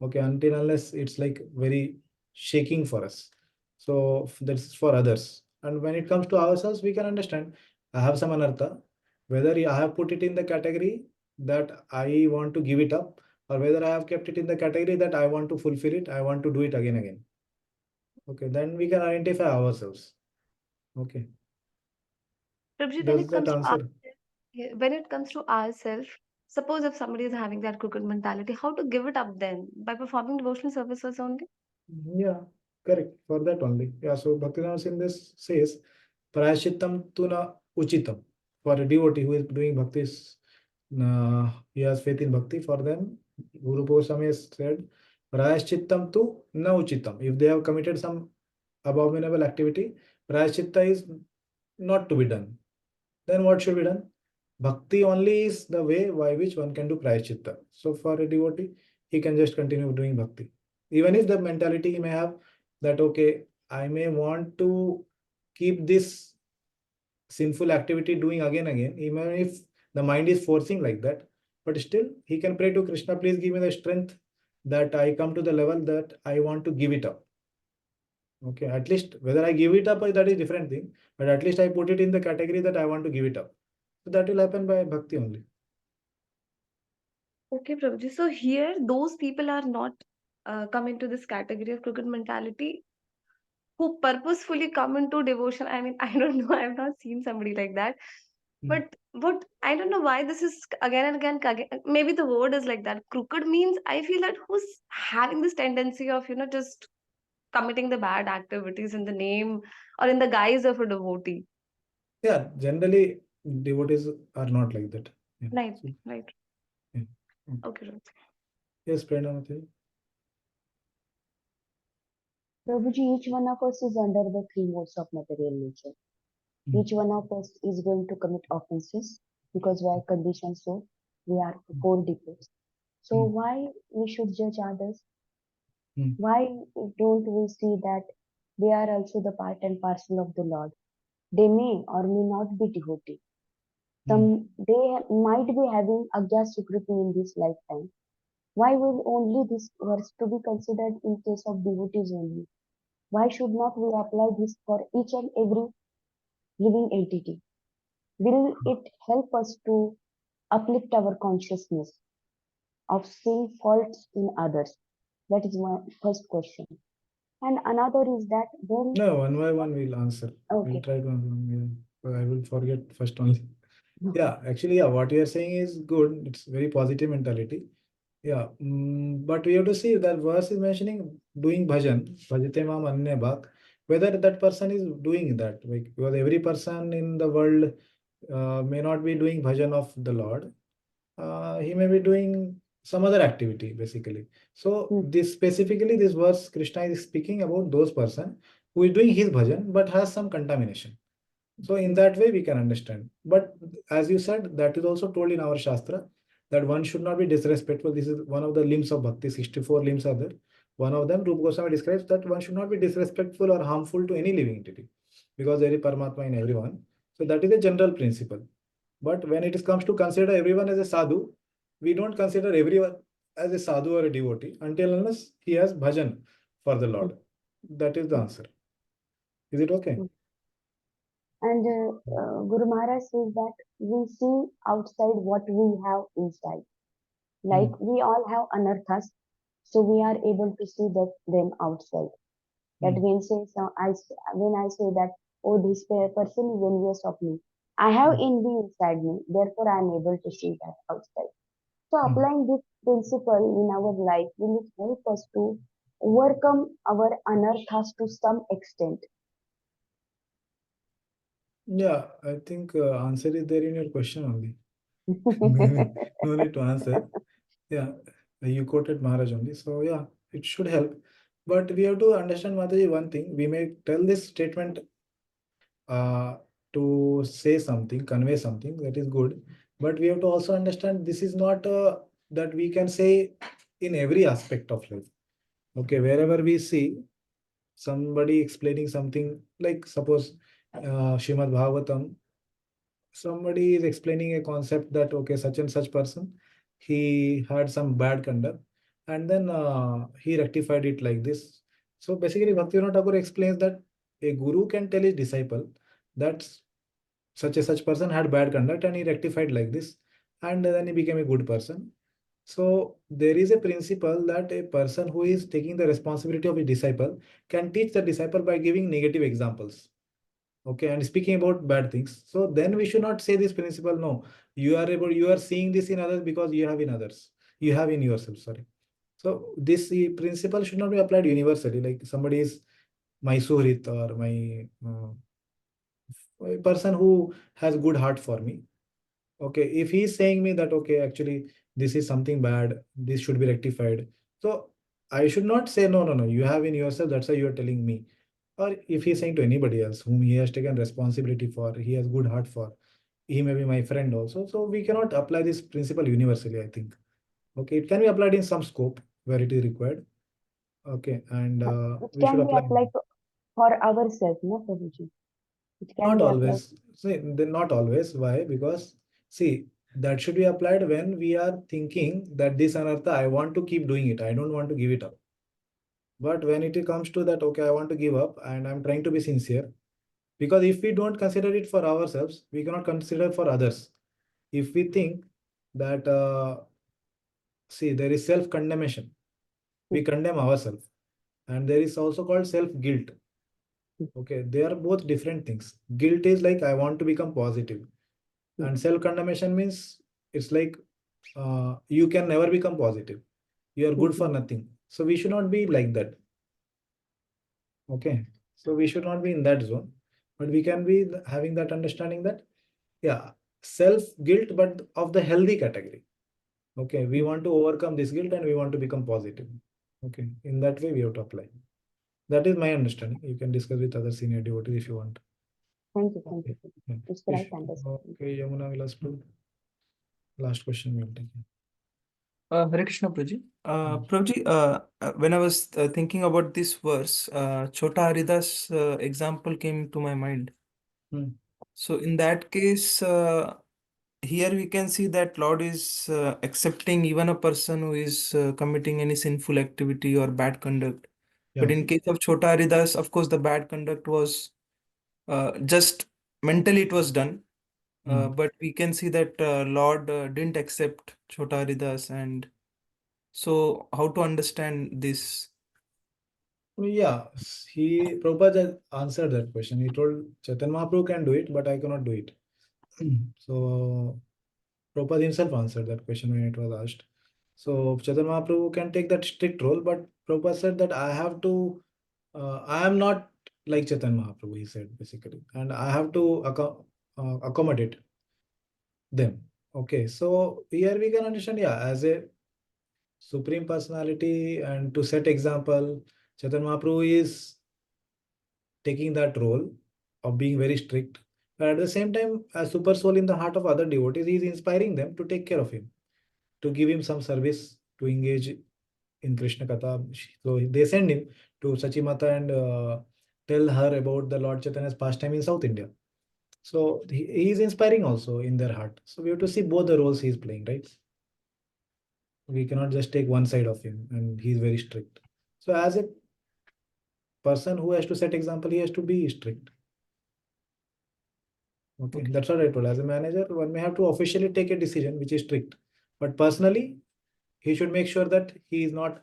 Okay, until unless it's like very shaking for us. So that's for others. And when it comes to ourselves, we can understand I have some anartha, whether I have put it in the category that I want to give it up, or whether I have kept it in the category that I want to fulfill it, I want to do it again. Okay, then we can identify ourselves. Okay. Prabhuji, Does that answer? when it comes to ourselves, suppose if somebody is having that crooked mentality, how to give it up then? By performing devotional services only? Yeah, correct. For that only. Yeah, so Bhaktivinoda in this says, Prayashittam tu na uchitam. For a devotee who is doing bhaktis, he has faith in bhakti. For them, Guru Goswami has said, Prayashittam tu na uchitam. If they have committed some abominable activity, Prayaschitta is not to be done. Then what should be done? Bhakti only is the way by which one can do Prayaschitta. So for a devotee, he can just continue doing bhakti. Even if the mentality he may have that, okay, I may want to keep this sinful activity doing again, even if the mind is forcing like that, but still he can pray to Krishna, please give me the strength that I come to the level that I want to give it up. Okay, at least whether I give it up, that is different thing, but at least I put it in the category that I want to give it up. So that will happen by bhakti only. Okay, Prabhuji. So here, those people are not come into this category of crooked mentality who purposefully come into devotion. I mean, I don't know. I've not seen somebody like that. But what I don't know why this is again and again. Maybe the word is like that. Crooked means I feel that who's having this tendency of just committing the bad activities in the name or in the guise of a devotee. Yeah, generally devotees are not like that. Yeah. Right, So, right. yeah. Okay, right. Yes, Pranamati. Prabhuji, each one of us is under the three modes of material nature. Each one of us is going to commit offenses because we are conditioned so. We are core defects. So why we should judge others? Why don't we see that they are also the part and parcel of the Lord? They may or may not be devotee. They might be having Agya Sukriti in this lifetime. Why will only this verse to be considered in case of devotees only? Why should not we apply this for each and every living entity? Will it help us to uplift our consciousness of seeing faults in others? That is my first question. And another is that when No, one by one we'll answer. Okay. We'll try to answer. I will forget first only. Yeah, actually, yeah, what you are saying is good. It's very positive mentality. Yeah, but we have to see that verse is mentioning doing bhajan, bhajate mam anya bhak, whether that person is doing that. Like, because every person in the world may not be doing bhajan of the Lord. He may be doing some other activity, basically. So this specifically, this verse, Krishna is speaking about those person who is doing his bhajan but has some contamination. So in that way, we can understand. But as you said, that is also told in our Shastra that one should not be disrespectful. This is one of the limbs of bhakti. 64 limbs are there. One of them, Rupa Goswami describes that one should not be disrespectful or harmful to any living entity because there is Paramatma in everyone. So that is a general principle. But when it comes to consider everyone as a sadhu, we don't consider everyone as a sadhu or a devotee until unless he has bhajan for the Lord. that is the answer. Is it okay? And Guru Maharaj says that we see outside what we have inside. Like we all have anarthas, so we are able to see them outside. That means when I say that, oh, this person is envious of me, I have envy inside me, therefore I am able to see that outside. So applying this principle in our life will help us to overcome our anarthas to some extent. Yeah, I think answer is there in your question only. No need to answer. Yeah, you quoted Maharaj only. So yeah, it should help. But we have to understand, Mataji, one thing. We may tell this statement to say something, convey something, that is good. But we have to also understand this is not that we can say in every aspect of life. Okay, wherever we see somebody explaining something, like suppose Srimad Bhagavatam, somebody is explaining a concept that okay, such and such person, he had some bad conduct, and then he rectified it like this. So basically, Bhaktivinoda Thakur explains that a guru can tell his disciple that such a such person had bad conduct and he rectified like this, and then he became a good person. So there is a principle that a person who is taking the responsibility of a disciple can teach the disciple by giving negative examples. Okay, and speaking about bad things. So then we should not say this principle. No, you are seeing this in others because you have in others. You have in yourself. Sorry. So this principle should not be applied universally. Like somebody is my suhrit or my a person who has good heart for me. Okay, if he is saying me that okay, actually this is something bad, this should be rectified. So I should not say no, no, no. You have in yourself. That's why you are telling me. Or if he's saying to anybody else whom he has taken responsibility for, he has good heart for, he may be my friend also. So we cannot apply this principle universally, I think. Okay, it can be applied in some scope where it is required. Okay, and It we should can be apply. applied for ourselves, no, Prabhuji. It can Not be applied. always. See, not always. Why? Because see, that should be applied when we are thinking that this anartha, I want to keep doing it. I don't want to give it up. But when it comes to that, okay, I want to give up and I'm trying to be sincere. Because if we don't consider it for ourselves, we cannot consider for others. If we think that, see, there is self-condemnation, we condemn ourselves. And there is also called self-guilt. Okay, they are both different things. Guilt is like, I want to become positive. And self-condemnation means it's like you can never become positive. You are good for nothing. So we should not be like that. Okay. So we should not be in that zone. But we can be having that understanding that, yeah, self-guilt, but of the healthy category. Okay. We want to overcome this guilt and we want to become positive. Okay. In that way, we have to apply. That is my understanding. You can discuss with other senior devotees if you want. Thank you. Thank Okay. you. Yeah. It's the right understanding. Okay, Yamuna will ask you. Last question we will take. Hare Krishna, Prabhuji. Prabhuji, when I was thinking about this verse, Chota Haridas example came to my mind. So in that case, here we can see that Lord is accepting even a person who is committing any sinful activity or bad conduct. But Yeah. in case of Chota Haridas, of course, the bad conduct was just mentally it was done. But we can see that Lord didn't accept Chota Haridas, and so how to understand this? Yeah, Prabhupada answered that question. He told Chaitanya Mahaprabhu can do it, but I cannot do it. So Prabhupada himself answered that question when it was asked. So Chaitanya Mahaprabhu can take that strict role, but Prabhupada said that I have to, I am not like Chaitanya Mahaprabhu, he said basically, and I have to accommodate them. Okay, so here we can understand, yeah, as a Supreme Personality and to set example, Chaitanya Mahaprabhu is taking that role of being very strict. But at the same time, as super soul in the heart of other devotees, he is inspiring them to take care of him, to give him some service, to engage in Krishna Katha. So they send him to Sachimata and tell her about the Lord Chaitanya's pastime in South India. So he is inspiring also in their heart. So we have to see both the roles he is playing, right? We cannot just take one side of him and he is very strict. So as a person who has to set example, he has to be strict. Okay, that's what I told. As a manager, one may have to officially take a decision which is strict, but personally, he should make sure that he is not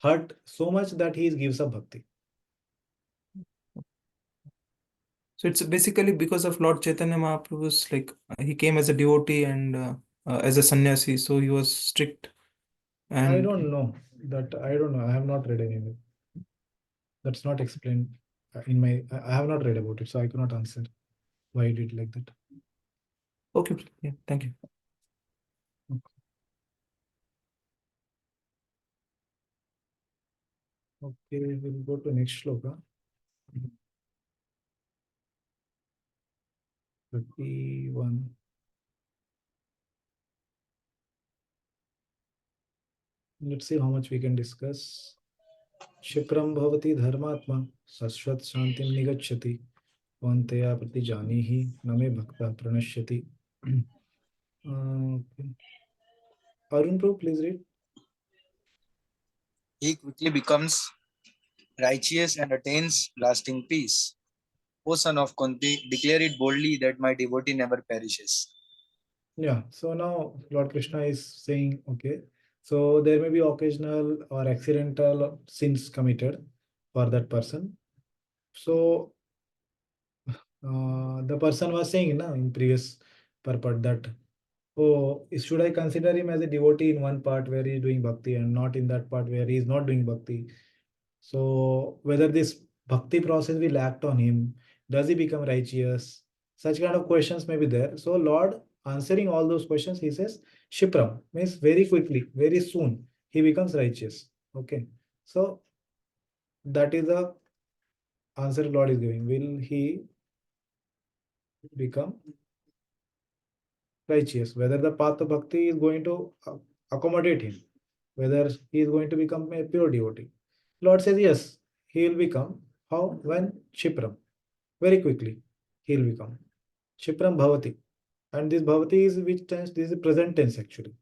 hurt so much that he gives up bhakti. So it's basically because of Lord Chaitanya Mahaprabhu's, like, he came as a devotee and as a sannyasi, so he was strict. And I don't know that. I don't know. I have not read anywhere. That's not explained in my. I have not read about it, so I cannot answer why he did like that. Okay, yeah, thank you. Okay, we'll go to next shloka. 31. Let's see how much we can discuss. Shipram bhavati dharmatma sashvat shantim nigacchati Vanteya prati janihi name bhakta pranashyati. Okay. Arun Prabhu, please read. He quickly becomes righteous and attains lasting peace. O son of Kunti, declare it boldly that my devotee never perishes. Yeah, so now Lord Krishna is saying, okay, so there may be occasional or accidental sins committed for that person. So the person was saying in previous purport that, oh, should I consider him as a devotee in one part where he is doing bhakti and not in that part where he is not doing bhakti? So whether this bhakti process will act on him, does he become righteous? Such kind of questions may be there. So Lord answering all those questions, he says, Shipram means very quickly, very soon, he becomes righteous. Okay. So that is the answer Lord is giving. Will he become righteous? Whether the path of bhakti is going to accommodate him, whether he is going to become a pure devotee. Lord says, yes, he will become. How? When? Shipram. Very quickly, he will become. Shipram bhavati. And this bhavati is which tense? This is present tense actually.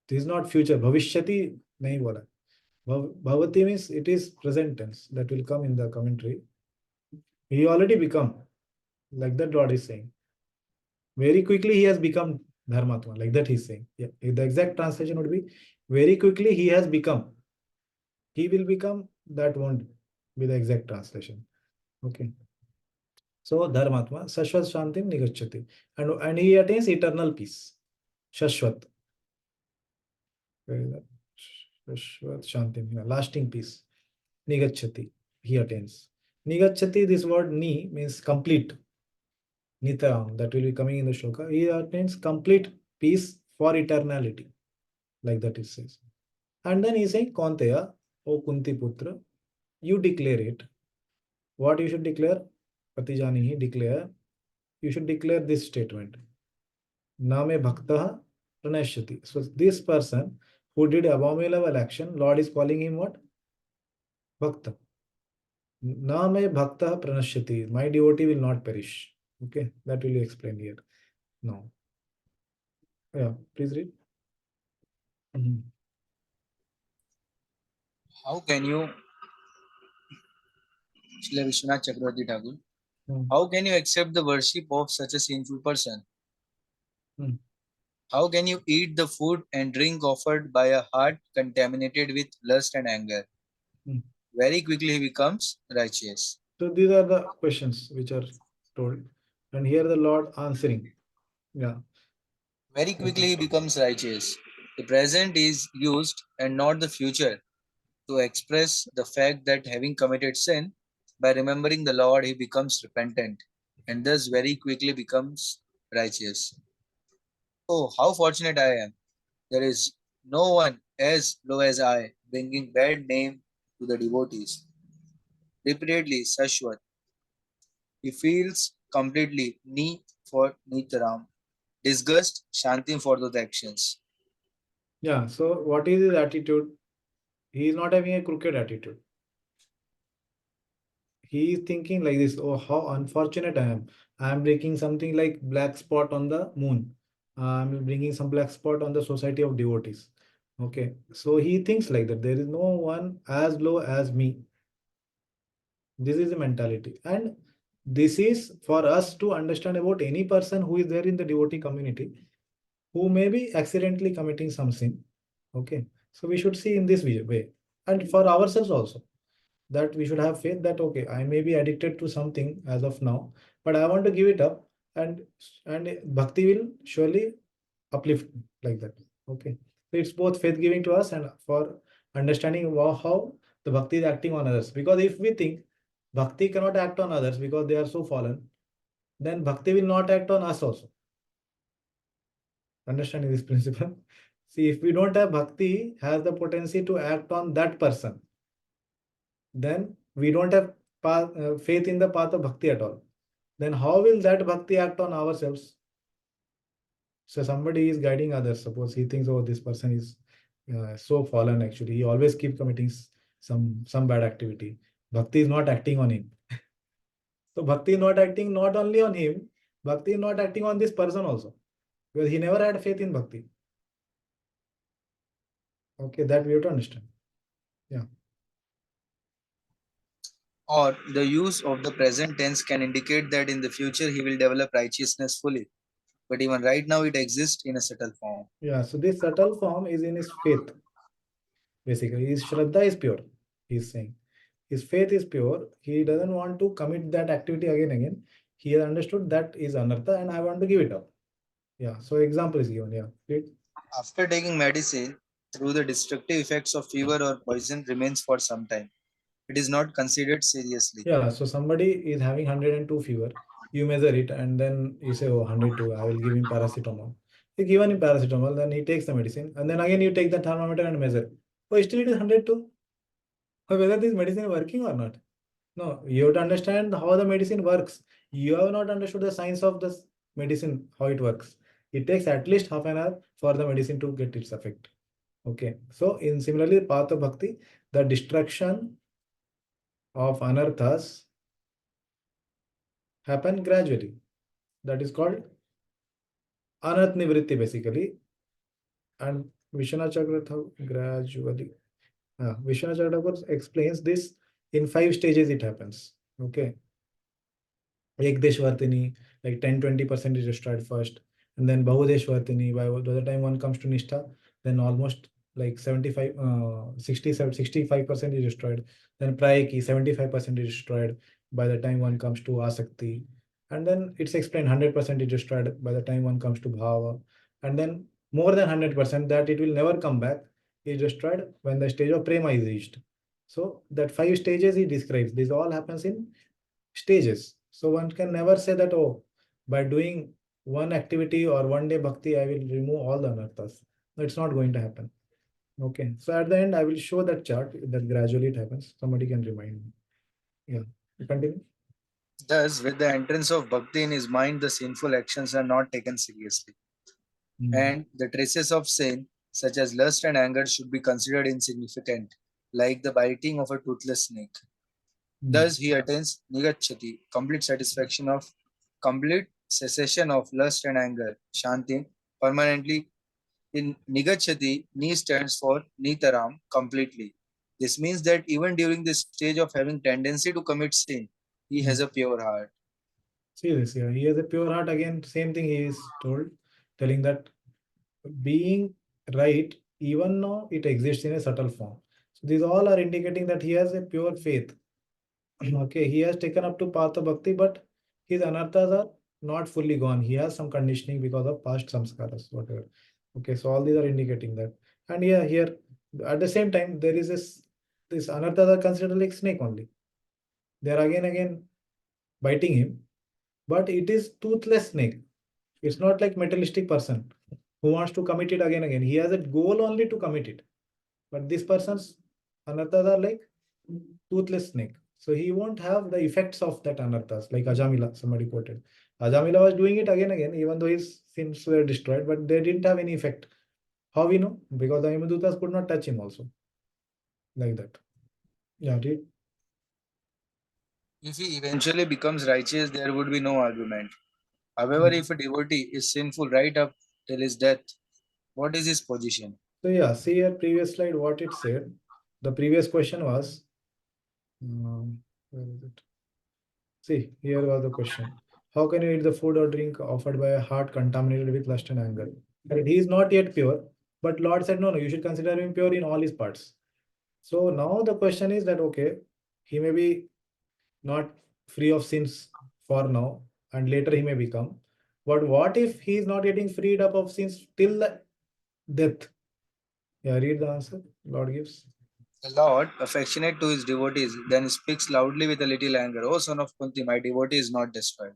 This is not future. Bhavishyati nahi bola. Bhavati means it is present tense. That will come in the commentary. He already become. Like that Lord is saying. Very quickly he has become Dharmatma. Like that he's saying. Yeah. The exact translation would be very quickly he has become. He will become, that won't be the exact translation. Okay. So Dharmatma, Shashvat Shantim Nigacchati. And he attains eternal peace. Shashvat. Where is that? Shashvat Shantim, lasting peace. Nigacchati. He attains. Nigacchati, this word ni means complete. Nitaram, that will be coming in the shloka. He attains complete peace for eternality. Like that it says. And then he is saying, Kaunteya, O Kunti Putra, you declare it. What you should declare? Patijanihi, declare. You should declare this statement. Name Bhaktaha Pranashyati. So this person who did abominable action, Lord is calling him what? Bhakta. Name Bhaktaha Pranashyati. My devotee will not perish. Okay, that will be explained here. Now. Yeah, please read. How can you, Srila Vishwanath Chakravarti Thakur, Hmm. how can you accept the worship of such a sinful person? Hmm. How can you eat the food and drink offered by a heart contaminated with lust and anger? Hmm. Very quickly he becomes righteous. So these are the questions which are told. And here the Lord answering. Yeah. Very quickly he becomes righteous. The present is used and not the future to express the fact that having committed sin, by remembering the Lord, he becomes repentant and thus very quickly becomes righteous. Oh, how fortunate I am! There is no one as low as I, bringing bad name to the devotees. Repeatedly, Sashwat, he feels completely Ni for Nitaram, disgust, Shantim for those actions. Yeah. So what is his attitude? He is not having a crooked attitude. He is thinking like this, oh, how unfortunate I am. I am breaking something like black spot on the moon. I'm bringing some black spot on the society of devotees. Okay. So he thinks like that. There is no one as low as me. This is the mentality. And this is for us to understand about any person who is there in the devotee community who may be accidentally committing some sin. Okay. So we should see in this way. And for ourselves also, that we should have faith that, okay, I may be addicted to something as of now, but I want to give it up, and bhakti will surely uplift me like that. Okay. So it's both faith giving to us and for understanding how the bhakti is acting on others. Because if we think bhakti cannot act on others because they are so fallen, then bhakti will not act on us also. Understanding this principle. See, if we don't have bhakti has the potency to act on that person, then we don't have faith in the path of bhakti at all. Then how will that bhakti act on ourselves? So somebody is guiding others. Suppose he thinks, oh, this person is so fallen. Actually, he always keep committing some bad activity. Bhakti is not acting on him. So bhakti is not acting not only on him. Bhakti is not acting on this person also, because he never had faith in bhakti. Okay, that we have to understand. Yeah. Or the use of the present tense can indicate that in the future he will develop righteousness fully. But even right now it exists in a subtle form. Yeah, so this subtle form is in his faith. Basically, his Shraddha is pure, he's saying. His faith is pure. He doesn't want to commit that activity again. He has understood that is anartha and I want to give it up. Yeah, so example is given. Yeah, great. After taking medicine, through the destructive effects of fever or poison remains for some time. It is not considered seriously. Yeah, so somebody is having 102 fever. You measure it and then you say, oh, 102, I will give him paracetamol. You give him paracetamol, then he takes the medicine. And then again you take the thermometer and measure. Oh, still it is 102. Whether this medicine is working or not. No, you have to understand how the medicine works. You have not understood the science of this medicine, how it works. It takes at least half an hour for the medicine to get its effect. Okay. So in similarly, path of bhakti, the destruction of anarthas happen gradually. That is called anarth nivritti basically. And Vishwanath Chakravarti gradually. Vishwanath Chakravarti explains this in 5 stages it happens. Okay. Ekdeshvartini, like 10-20% is destroyed first, and then Bahudeshvartini, by the time one comes to Nishtha, then almost like 75, 65% is destroyed. Then Prayaki, 75% is destroyed by the time one comes to Asakti. And then it's explained 100% is destroyed by the time one comes to Bhava. And then more than 100% that it will never come back is destroyed when the stage of Prema is reached. So that 5 stages he describes. This all happens in stages. So one can never say that, oh, by doing one activity or one day bhakti, I will remove all the anarthas. It's not going to happen. Okay. So at the end, I will show that chart that gradually it happens. Somebody can remind me. Yeah. Continue. Thus, with the entrance of bhakti in his mind, the sinful actions are not taken seriously. And the traces of sin, such as lust and anger, should be considered insignificant, like the biting of a toothless snake. Thus, he attains nigachati, complete cessation of lust and anger, shanti, permanently. In nigachati, ni stands for nitaram, completely. This means that even during this stage of having tendency to commit sin, he has a pure heart. See this here. He has a pure heart. Again, same thing he is told, telling that being right, even though it exists in a subtle form. So these all are indicating that he has a pure faith. Okay, he has taken up to path of bhakti, but his anarthas are not fully gone. He has some conditioning because of past samskaras, whatever. Okay, so all these are indicating that. And yeah, here at the same time, there is this anarthas are considered like snake only. They are again biting him, but it is toothless snake. It's not like materialistic person who wants to commit it again. He has a goal only to commit it. But this person's anarthas are like toothless snake. So he won't have the effects of that anarthas, like Ajamila, somebody quoted. Ajamila was doing it again, even though his sins were destroyed, but they didn't have any effect. How we know? Because the Yamadutas could not touch him also. Like that. Yeah, read. If he eventually becomes righteous, there would be no argument. However, if a devotee is sinful right up till his death, what is his position? So yeah, see your previous slide what it said. The previous question was Where is it? See, here was the question. How can you eat the food or drink offered by a heart contaminated with lust and anger? And he is not yet pure, but Lord said, no, no, you should consider him pure in all his parts. So now the question is that, okay, he may be not free of sins for now, and later he may become. But what if he is not getting freed up of sins till death? Yeah, read the answer Lord gives. The Lord, affectionate to his devotees, then speaks loudly with a little anger, O son of Kunti, my devotee is not destroyed.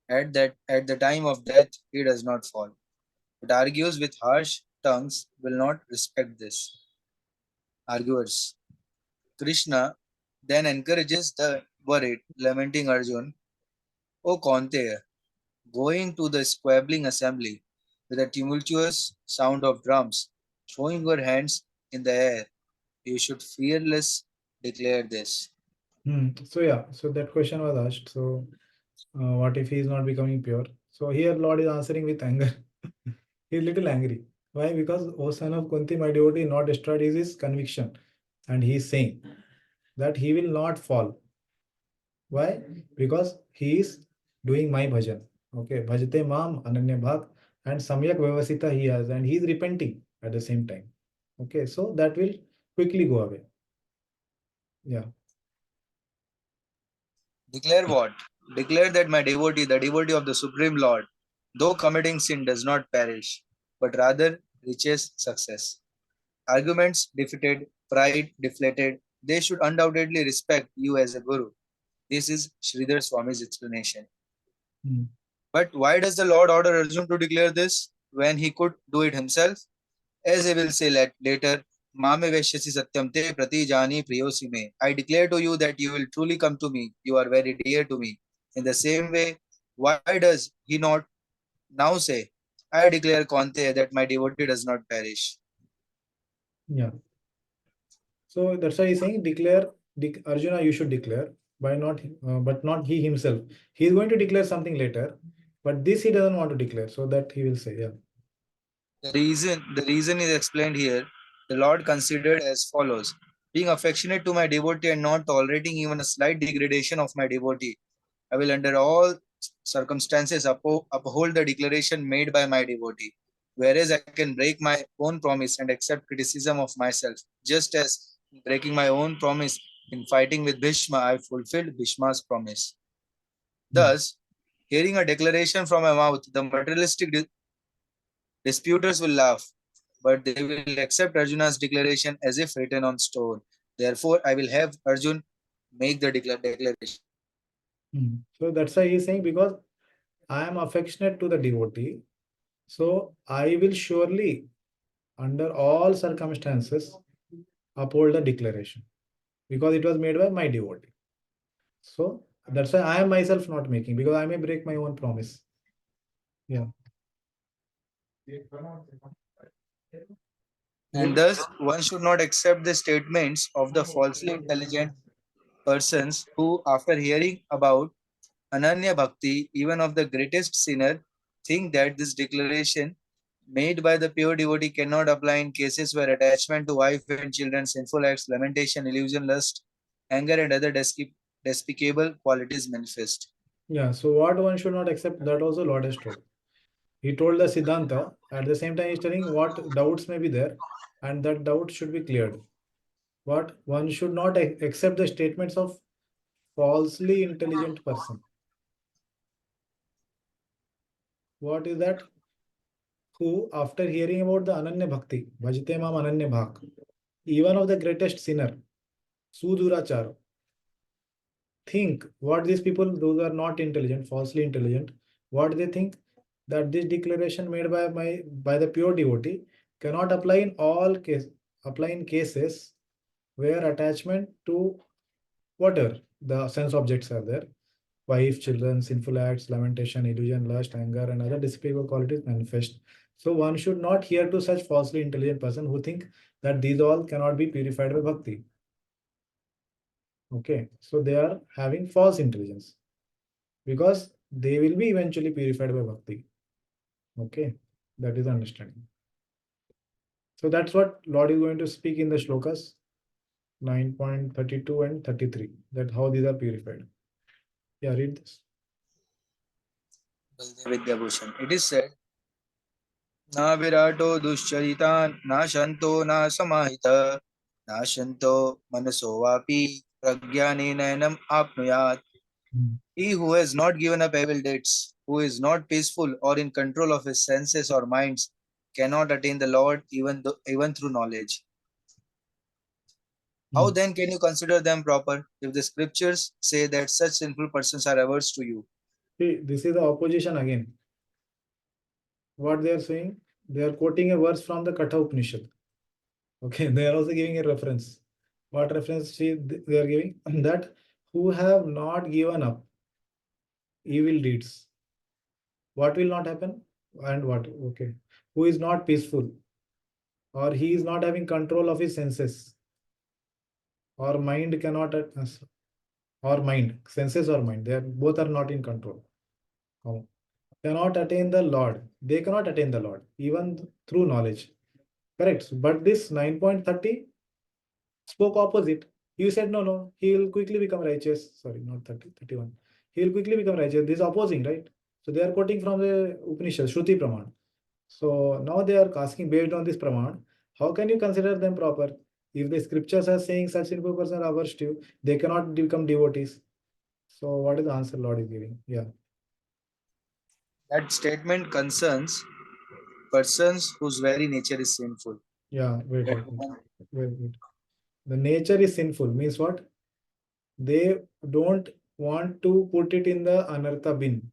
At the time of death, he does not fall, but argues with harsh tongues, will not respect this. Arguers. Krishna then encourages the worried, lamenting Arjun, O Kaunteya, going to the squabbling assembly with a tumultuous sound of drums, throwing your hands in the air, you should fearless declare this. So yeah, so that question was asked. So what if he is not becoming pure? So here Lord is answering with anger. He is little angry. Why? Because, O son of Kunti, my devotee not destroyed is his conviction. And he is saying that he will not fall. Why? Because he is doing my bhajan. Okay, bhajate mam ananya bhak, and samyak vyavasita he has, and he is repenting at the same time. Okay, so that will quickly go away. Yeah. Declare what? Declare that my devotee, the devotee of the Supreme Lord, though committing sin, does not perish, but rather reaches success. Arguments defeated, pride deflated, they should undoubtedly respect you as a guru. This is Sridhar Swami's explanation. But why does the Lord order Arjun to declare this when he could do it himself? As he will say later, Mame Veshyasi Satyam Te Prati Jani Priyosi Me. I declare to you that you will truly come to me. You are very dear to me. In the same way, why does he not now say, I declare Kaunteya that my devotee does not perish? Yeah. So that's why he's saying declare, Arjuna, you should declare, by not, but not he himself. He is going to declare something later, but this he doesn't want to declare. So that he will say, yeah. The reason is explained here. The Lord considered as follows: being affectionate to my devotee and not tolerating even a slight degradation of my devotee, I will under all circumstances uphold the declaration made by my devotee. Whereas I can break my own promise and accept criticism of myself, just as breaking my own promise in fighting with Bhishma, I fulfilled Bhishma's promise. Thus, hearing a declaration from my mouth, the materialistic disputers will laugh, but they will accept Arjuna's declaration as if written on stone. Therefore, I will have Arjun make the declaration. So that's why he's saying, because I am affectionate to the devotee, so I will surely, under all circumstances, uphold the declaration, because it was made by my devotee. So that's why I am myself not making, because I may break my own promise. Yeah. And thus, one should not accept the statements of the falsely intelligent persons who, after hearing about Ananya Bhakti, even of the greatest sinner, think that this declaration made by the pure devotee cannot apply in cases where attachment to wife and children, sinful acts, lamentation, illusion, lust, anger, and other despicable qualities manifest. Yeah. So what one should not accept, that also Lord has told. He told the Siddhanta, at the same time he's telling what doubts may be there, and that doubt should be cleared. What one should not accept the statements of falsely intelligent person. What is that? Who, after hearing about the Ananya Bhakti, Bhajite Mam Ananya Bhak, even of the greatest sinner, Sudurachar, think what these people, those are not intelligent, falsely intelligent, what they think, that this declaration made by the pure devotee cannot apply in all cases where attachment to whatever the sense objects are there, wife, children, sinful acts, lamentation, illusion, lust, anger, and other despicable qualities manifest. So one should not hear to such falsely intelligent person who think that these all cannot be purified by bhakti. Okay, so they are having false intelligence, because they will be eventually purified by bhakti. Okay, that is understanding. So that's what Lord is going to speak in the shlokas. 9.32 and 33. That how these are purified. Yeah, read this. Vidyabhushan. It is said, Na virato duscharita, na shanto na samahita, na shanto manaso vapi, pragyani nayanam apnuyat. He who has not given up evil deeds, who is not peaceful or in control of his senses or minds, cannot attain the Lord even through knowledge. How then can you consider them proper if the scriptures say that such sinful persons are averse to you? See, this is the opposition again. What they are saying? They are quoting a verse from the Katha Upanishad. Okay, they are also giving a reference. What reference they are giving? That who have not given up evil deeds. What will not happen? And what? Okay. Who is not peaceful, or he is not having control of his senses, or mind cannot, or mind, senses or mind, they are both are not in control. Cannot attain the Lord. They cannot attain the Lord, even through knowledge. Correct. But this 9.30 spoke opposite. You said no, he will quickly become righteous. Sorry, not 30, 31. He will quickly become righteous. This is opposing, right? So they are quoting from the Upanishad, Shruti Praman. So now they are asking based on this Praman, how can you consider them proper? If the scriptures are saying such sinful persons are averse to you, they cannot become devotees. So what is the answer Lord is giving? Yeah. That statement concerns persons whose very nature is sinful. Yeah, wait. The nature is sinful means what? They don't want to put it in the anartha bin.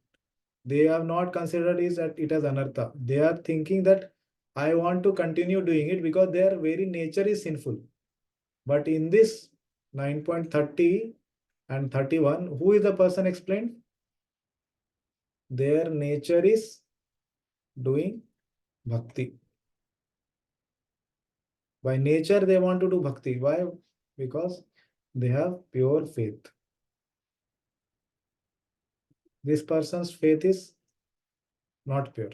They have not considered is that it as anartha. They are thinking that I want to continue doing it because their very nature is sinful. But in this 9.30 and 31, who is the person explained? Their nature is doing bhakti. By nature, they want to do bhakti. Why? Because they have pure faith. This person's faith is not pure.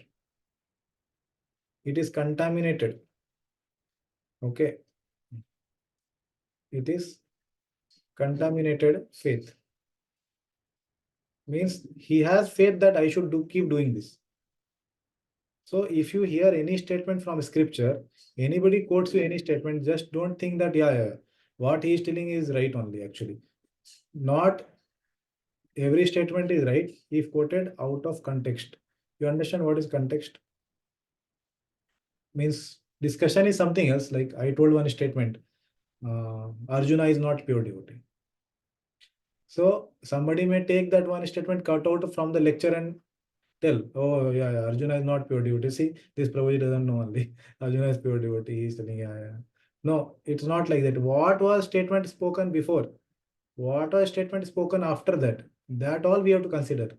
It is contaminated. Okay. It is contaminated faith. Means he has faith that I should keep doing this. So if you hear any statement from scripture, anybody quotes you any statement, just don't think that, yeah, what he is telling is right only actually. Not every statement is right if quoted out of context. You understand what is context? Means discussion is something else. Like I told one statement, Arjuna is not pure devotee. So somebody may take that one statement cut out from the lecture and tell, oh yeah, Arjuna is not pure devotee. See, this Prabhuji doesn't know only. Arjuna is pure devotee. He is telling, yeah. No, it's not like that. What was statement spoken before? What was statement spoken after that? That all we have to consider.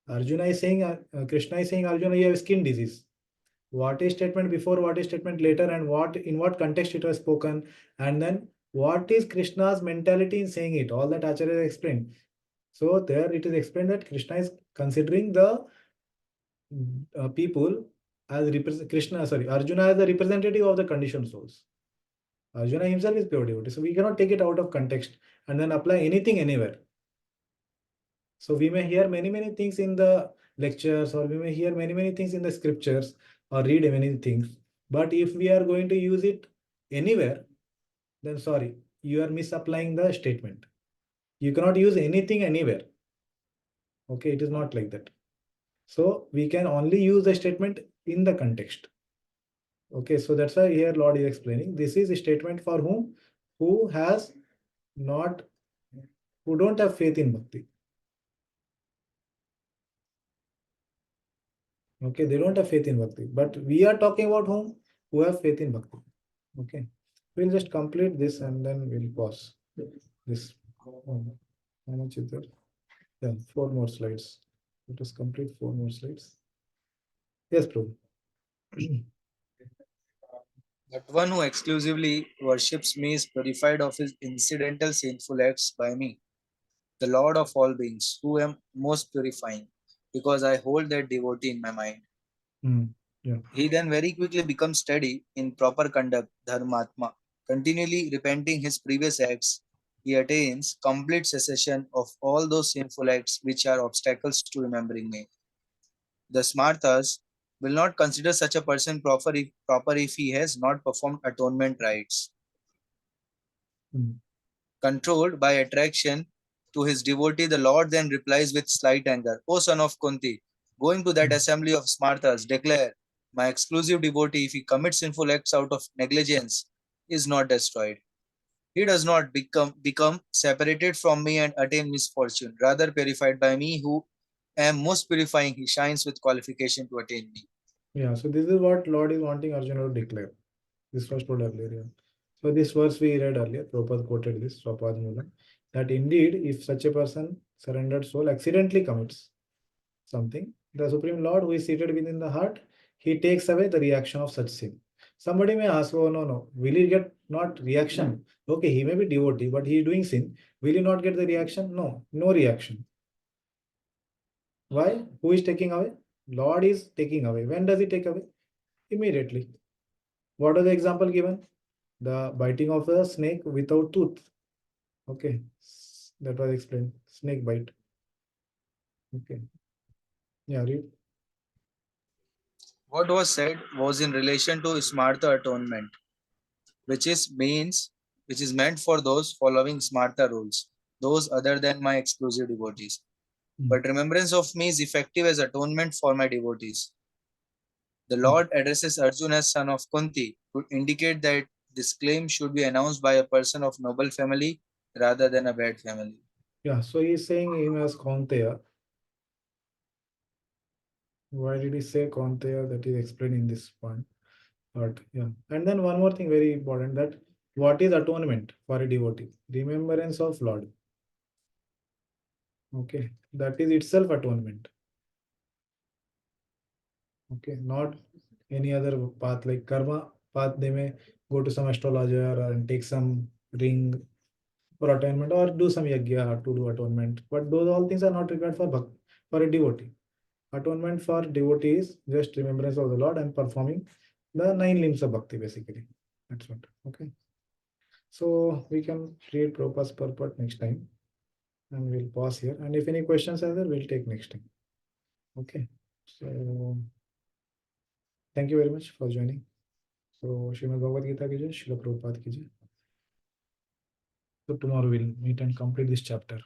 Arjuna is saying, Krishna is saying, Arjuna, you have skin disease. What is statement before, what is statement later, and what in what context it was spoken, and then what is Krishna's mentality in saying it? All that Acharya explained. So there it is explained that Krishna is considering the people as Arjuna as the representative of the conditioned souls. Arjuna himself is pure devotee. So we cannot take it out of context and then apply anything anywhere. So we may hear many things in the lectures, or we may hear many things in the scriptures, or read many things. But if we are going to use it anywhere, then sorry, you are misapplying the statement. You cannot use anything anywhere. Okay, it is not like that. So we can only use the statement in the context. Okay, so that's why here Lord is explaining this is a statement for whom? Who don't have faith in bhakti. Okay, they don't have faith in bhakti. But we are talking about whom? Who have faith in bhakti. Okay, we'll just complete this and then we'll pause this. How much is there? Yeah, 4 more slides. Let us complete 4 more slides. Yes, Prabhu. But one who exclusively worships me is purified of his incidental sinful acts by me, the Lord of all beings, who am most purifying, because I hold that devotee in my mind. Yeah. He then very quickly becomes steady in proper conduct, dharmatma, continually repenting his previous acts, he attains complete cessation of all those sinful acts which are obstacles to remembering me. The Smartas will not consider such a person proper if he has not performed atonement rites. Controlled by attraction to his devotee, the Lord then replies with slight anger, O son of Kunti, going to that assembly of Smartas, declare, my exclusive devotee, if he commits sinful acts out of negligence, is not destroyed. He does not become separated from me and attain misfortune, rather purified by me who am most purifying, he shines with qualification to attain me. Yeah, so this is what Lord is wanting Arjuna to declare. This was told earlier. Yeah. So this verse we read earlier, Prabhupada quoted this, Swapad Mula, that indeed if such a person, surrendered soul, accidentally commits something, the Supreme Lord who is seated within the heart, he takes away the reaction of such sin. Somebody may ask, oh no, will he get not reaction? Okay, he may be devotee, but he is doing sin. Will he not get the reaction? No, no reaction. Why? Who is taking away? Lord is taking away. When does he take away? Immediately. What is the example given? The biting of a snake without tooth. Okay, that was explained. Snake bite. Okay. Yeah, read. What was said was in relation to Smarta atonement, which is meant for those following Smarta rules, those other than my exclusive devotees. But remembrance of me is effective as atonement for my devotees. The Lord addresses Arjuna as son of Kunti to indicate that this claim should be announced by a person of noble family rather than a bad family. Yeah, so he is saying him as Kaunteya. Why did he say Kaunteya? That is explained in this point. But yeah, and then one more thing very important, that what is atonement for a devotee? Remembrance of Lord. Okay, that is itself atonement. Okay, not any other path like karma path. They may go to some astrologer and take some ring for atonement or do some yajna to do atonement. But those all things are not required for a devotee. Atonement for devotee is just remembrance of the Lord and performing the 9 limbs of bhakti basically. That's what. Okay. So we can read Prabhupada's purport next time and we'll pause here. And if any questions are there, we'll take next time. Okay. So thank you very much for joining. So Srimad Bhagavad Gita ki jai, Srila Prabhupada ki jai. So tomorrow we'll meet and complete this chapter.